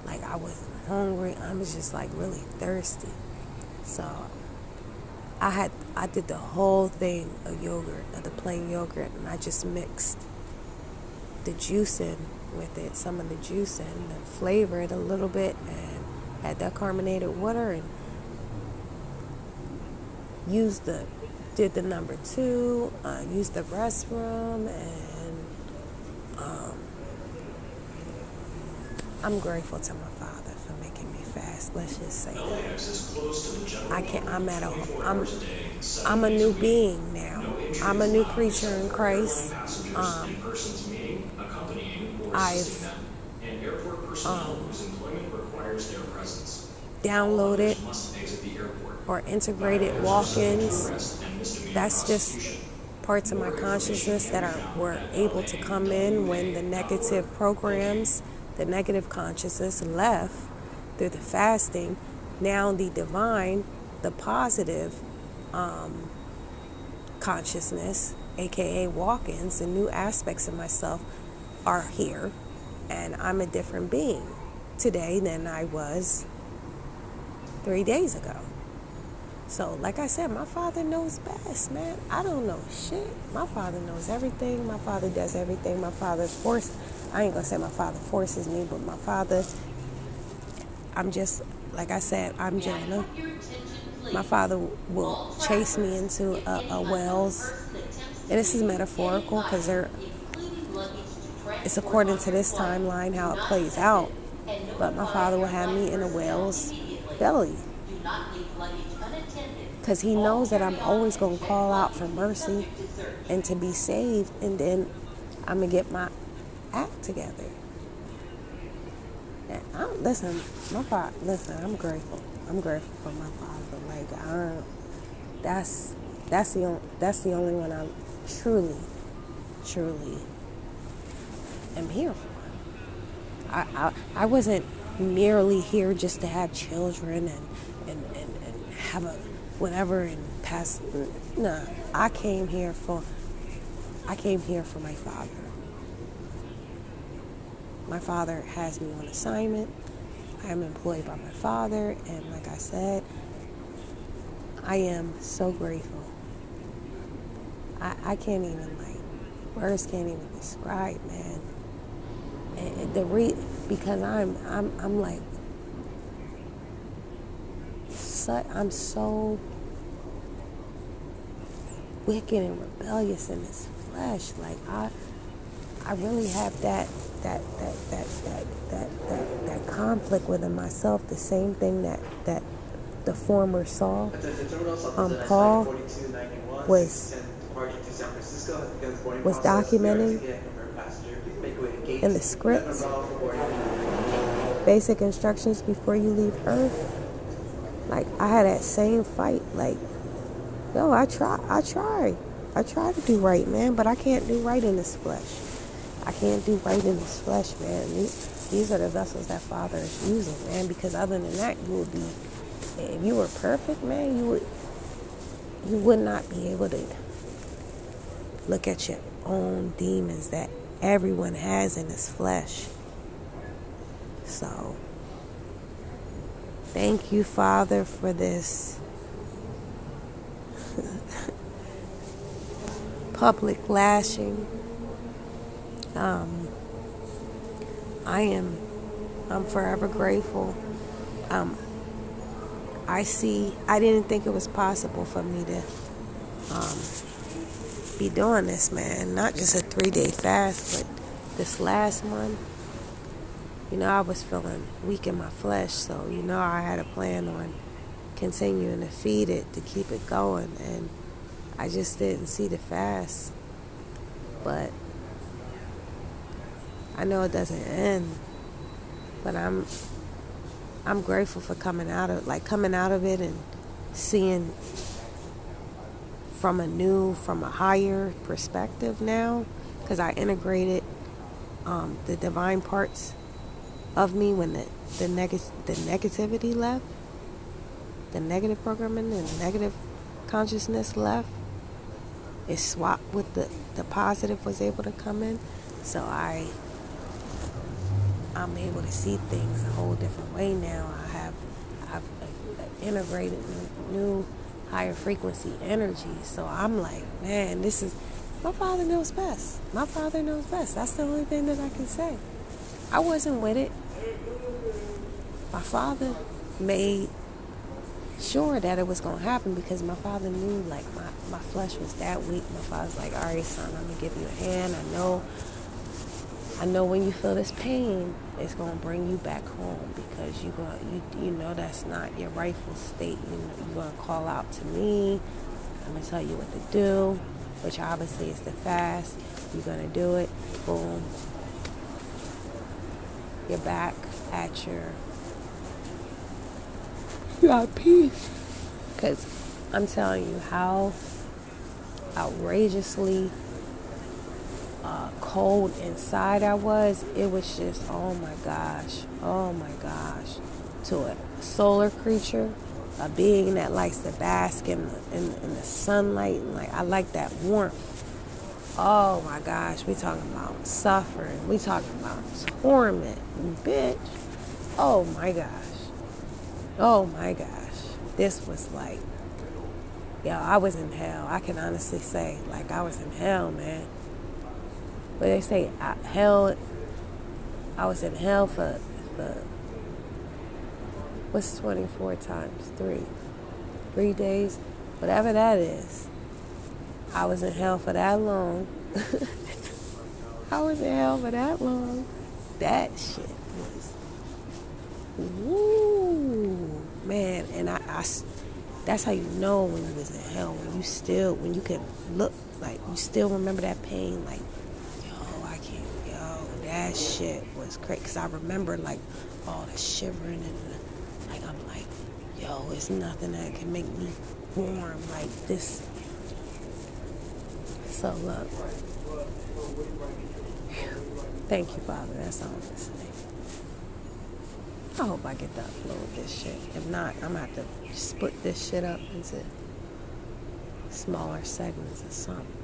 Like, I wasn't hungry. I was just like really thirsty. So I did the whole thing of yogurt, of the plain yogurt, and I just mixed the juice in with it, some of the juice in, and flavored it a little bit, and had that carbonated water, and did the number 2, used the restroom, and I'm grateful to my father for making me fast. Let's just say that. LAX is closed to the general I can't. I'm at a. 24 I'm. hours a day, 7 I'm a days new a week. being now. No injuries I'm a new allowed creature in except for Christ. airline passengers and persons meeting, accompanying, or I've assisting them, and airport personnel whose employment requires their presence. downloaded Others must exit the airport. or integrated Violators are subject to walk-ins. arrest and misdemeanor That's just prosecution. parts of my consciousness that were able to come in when the negative programs, the negative consciousness left through the fasting. Now the divine, the positive consciousness, aka walk-ins, the new aspects of myself are here, and I'm a different being today than I was 3 days ago. So, like I said, my father knows best, man. I don't know shit. My father knows everything. My father does everything. My father I ain't gonna say my father forces me, but my father, I'm just, like I said, I'm Jonah. My father will chase me into a wells, and this is metaphorical because it's according to this timeline how it plays out. But my father will have me in a whale's belly because he knows that I'm always going to call out for mercy and to be saved, and then I'm going to get my act together. And listen, I'm grateful. I'm grateful for my father. Like, that's the only one I truly am here for. I wasn't merely here just to have children and have a whatever and pass. No, I came here for my father. My father has me on assignment. I am employed by my father, and like I said, I am so grateful. I can't even, words can't even describe, man. And because I'm like, I'm so wicked and rebellious in this flesh. Like I really have that conflict within myself. The same thing that the former Saul, Paul, was documenting in the scripts, basic instructions before you leave Earth. Like, I had that same fight. Like, yo, I try to do right, man, but I can't do right in this flesh. I can't do right in this flesh, man. These are the vessels that Father is using, man, because other than that, you would be, if you were perfect, man, you would not be able to look at your own demons that everyone has in this flesh. So, thank you, Father, for this public lashing. I'm forever grateful. I didn't think it was possible for me to be doing this, man. Not just a 3-day fast, but this last one. I was feeling weak in my flesh, so I had a plan on continuing to feed it to keep it going, and I just didn't see the fast. But I know it doesn't end. But I'm grateful for coming out of it and seeing from a higher perspective now, because I integrated the divine parts of me when the negativity left, the negative programming, the negative consciousness left. It swapped with the positive was able to come in, so I'm able to see things a whole different way now. I've integrated new higher frequency energy. So I'm like, man, this is, my Father knows best. My Father knows best. That's the only thing that I can say. I wasn't with it. My Father made sure that it was going to happen because my Father knew, like, my flesh was that weak. My Father's like, all right, son, I'm going to give you a hand. I know when you feel this pain, it's going to bring you back home because you know that's not your rightful state. You're going to call out to me. I'm going to tell you what to do, which obviously is the fast. You're going to do it. Boom. You're back at you got peace. Because I'm telling you how outrageously cold inside I was. It was just, oh my gosh, to a solar creature, a being that likes to bask in the sunlight, and like, I like that warmth. Oh my gosh, we talking about suffering, we talking about torment, bitch. Oh my gosh, this was like, yo, I was in hell. I can honestly say, like, I was in hell, man. But they say hell, I was in hell for what's 24 times 3? 3 days, whatever that is. I was in hell for that long. I was in hell for that long. That shit was, woo, man. And I that's how you know when you was in hell, when you can look, like, you still remember that pain, like, that shit was crazy. Because I remember, like, all the shivering and like, I'm like, yo, it's nothing that can make me warm like this. So look, thank you, Father. That's all I'm gonna say. I hope I get to upload this shit. If not, I'm gonna have to split this shit up into smaller segments or something.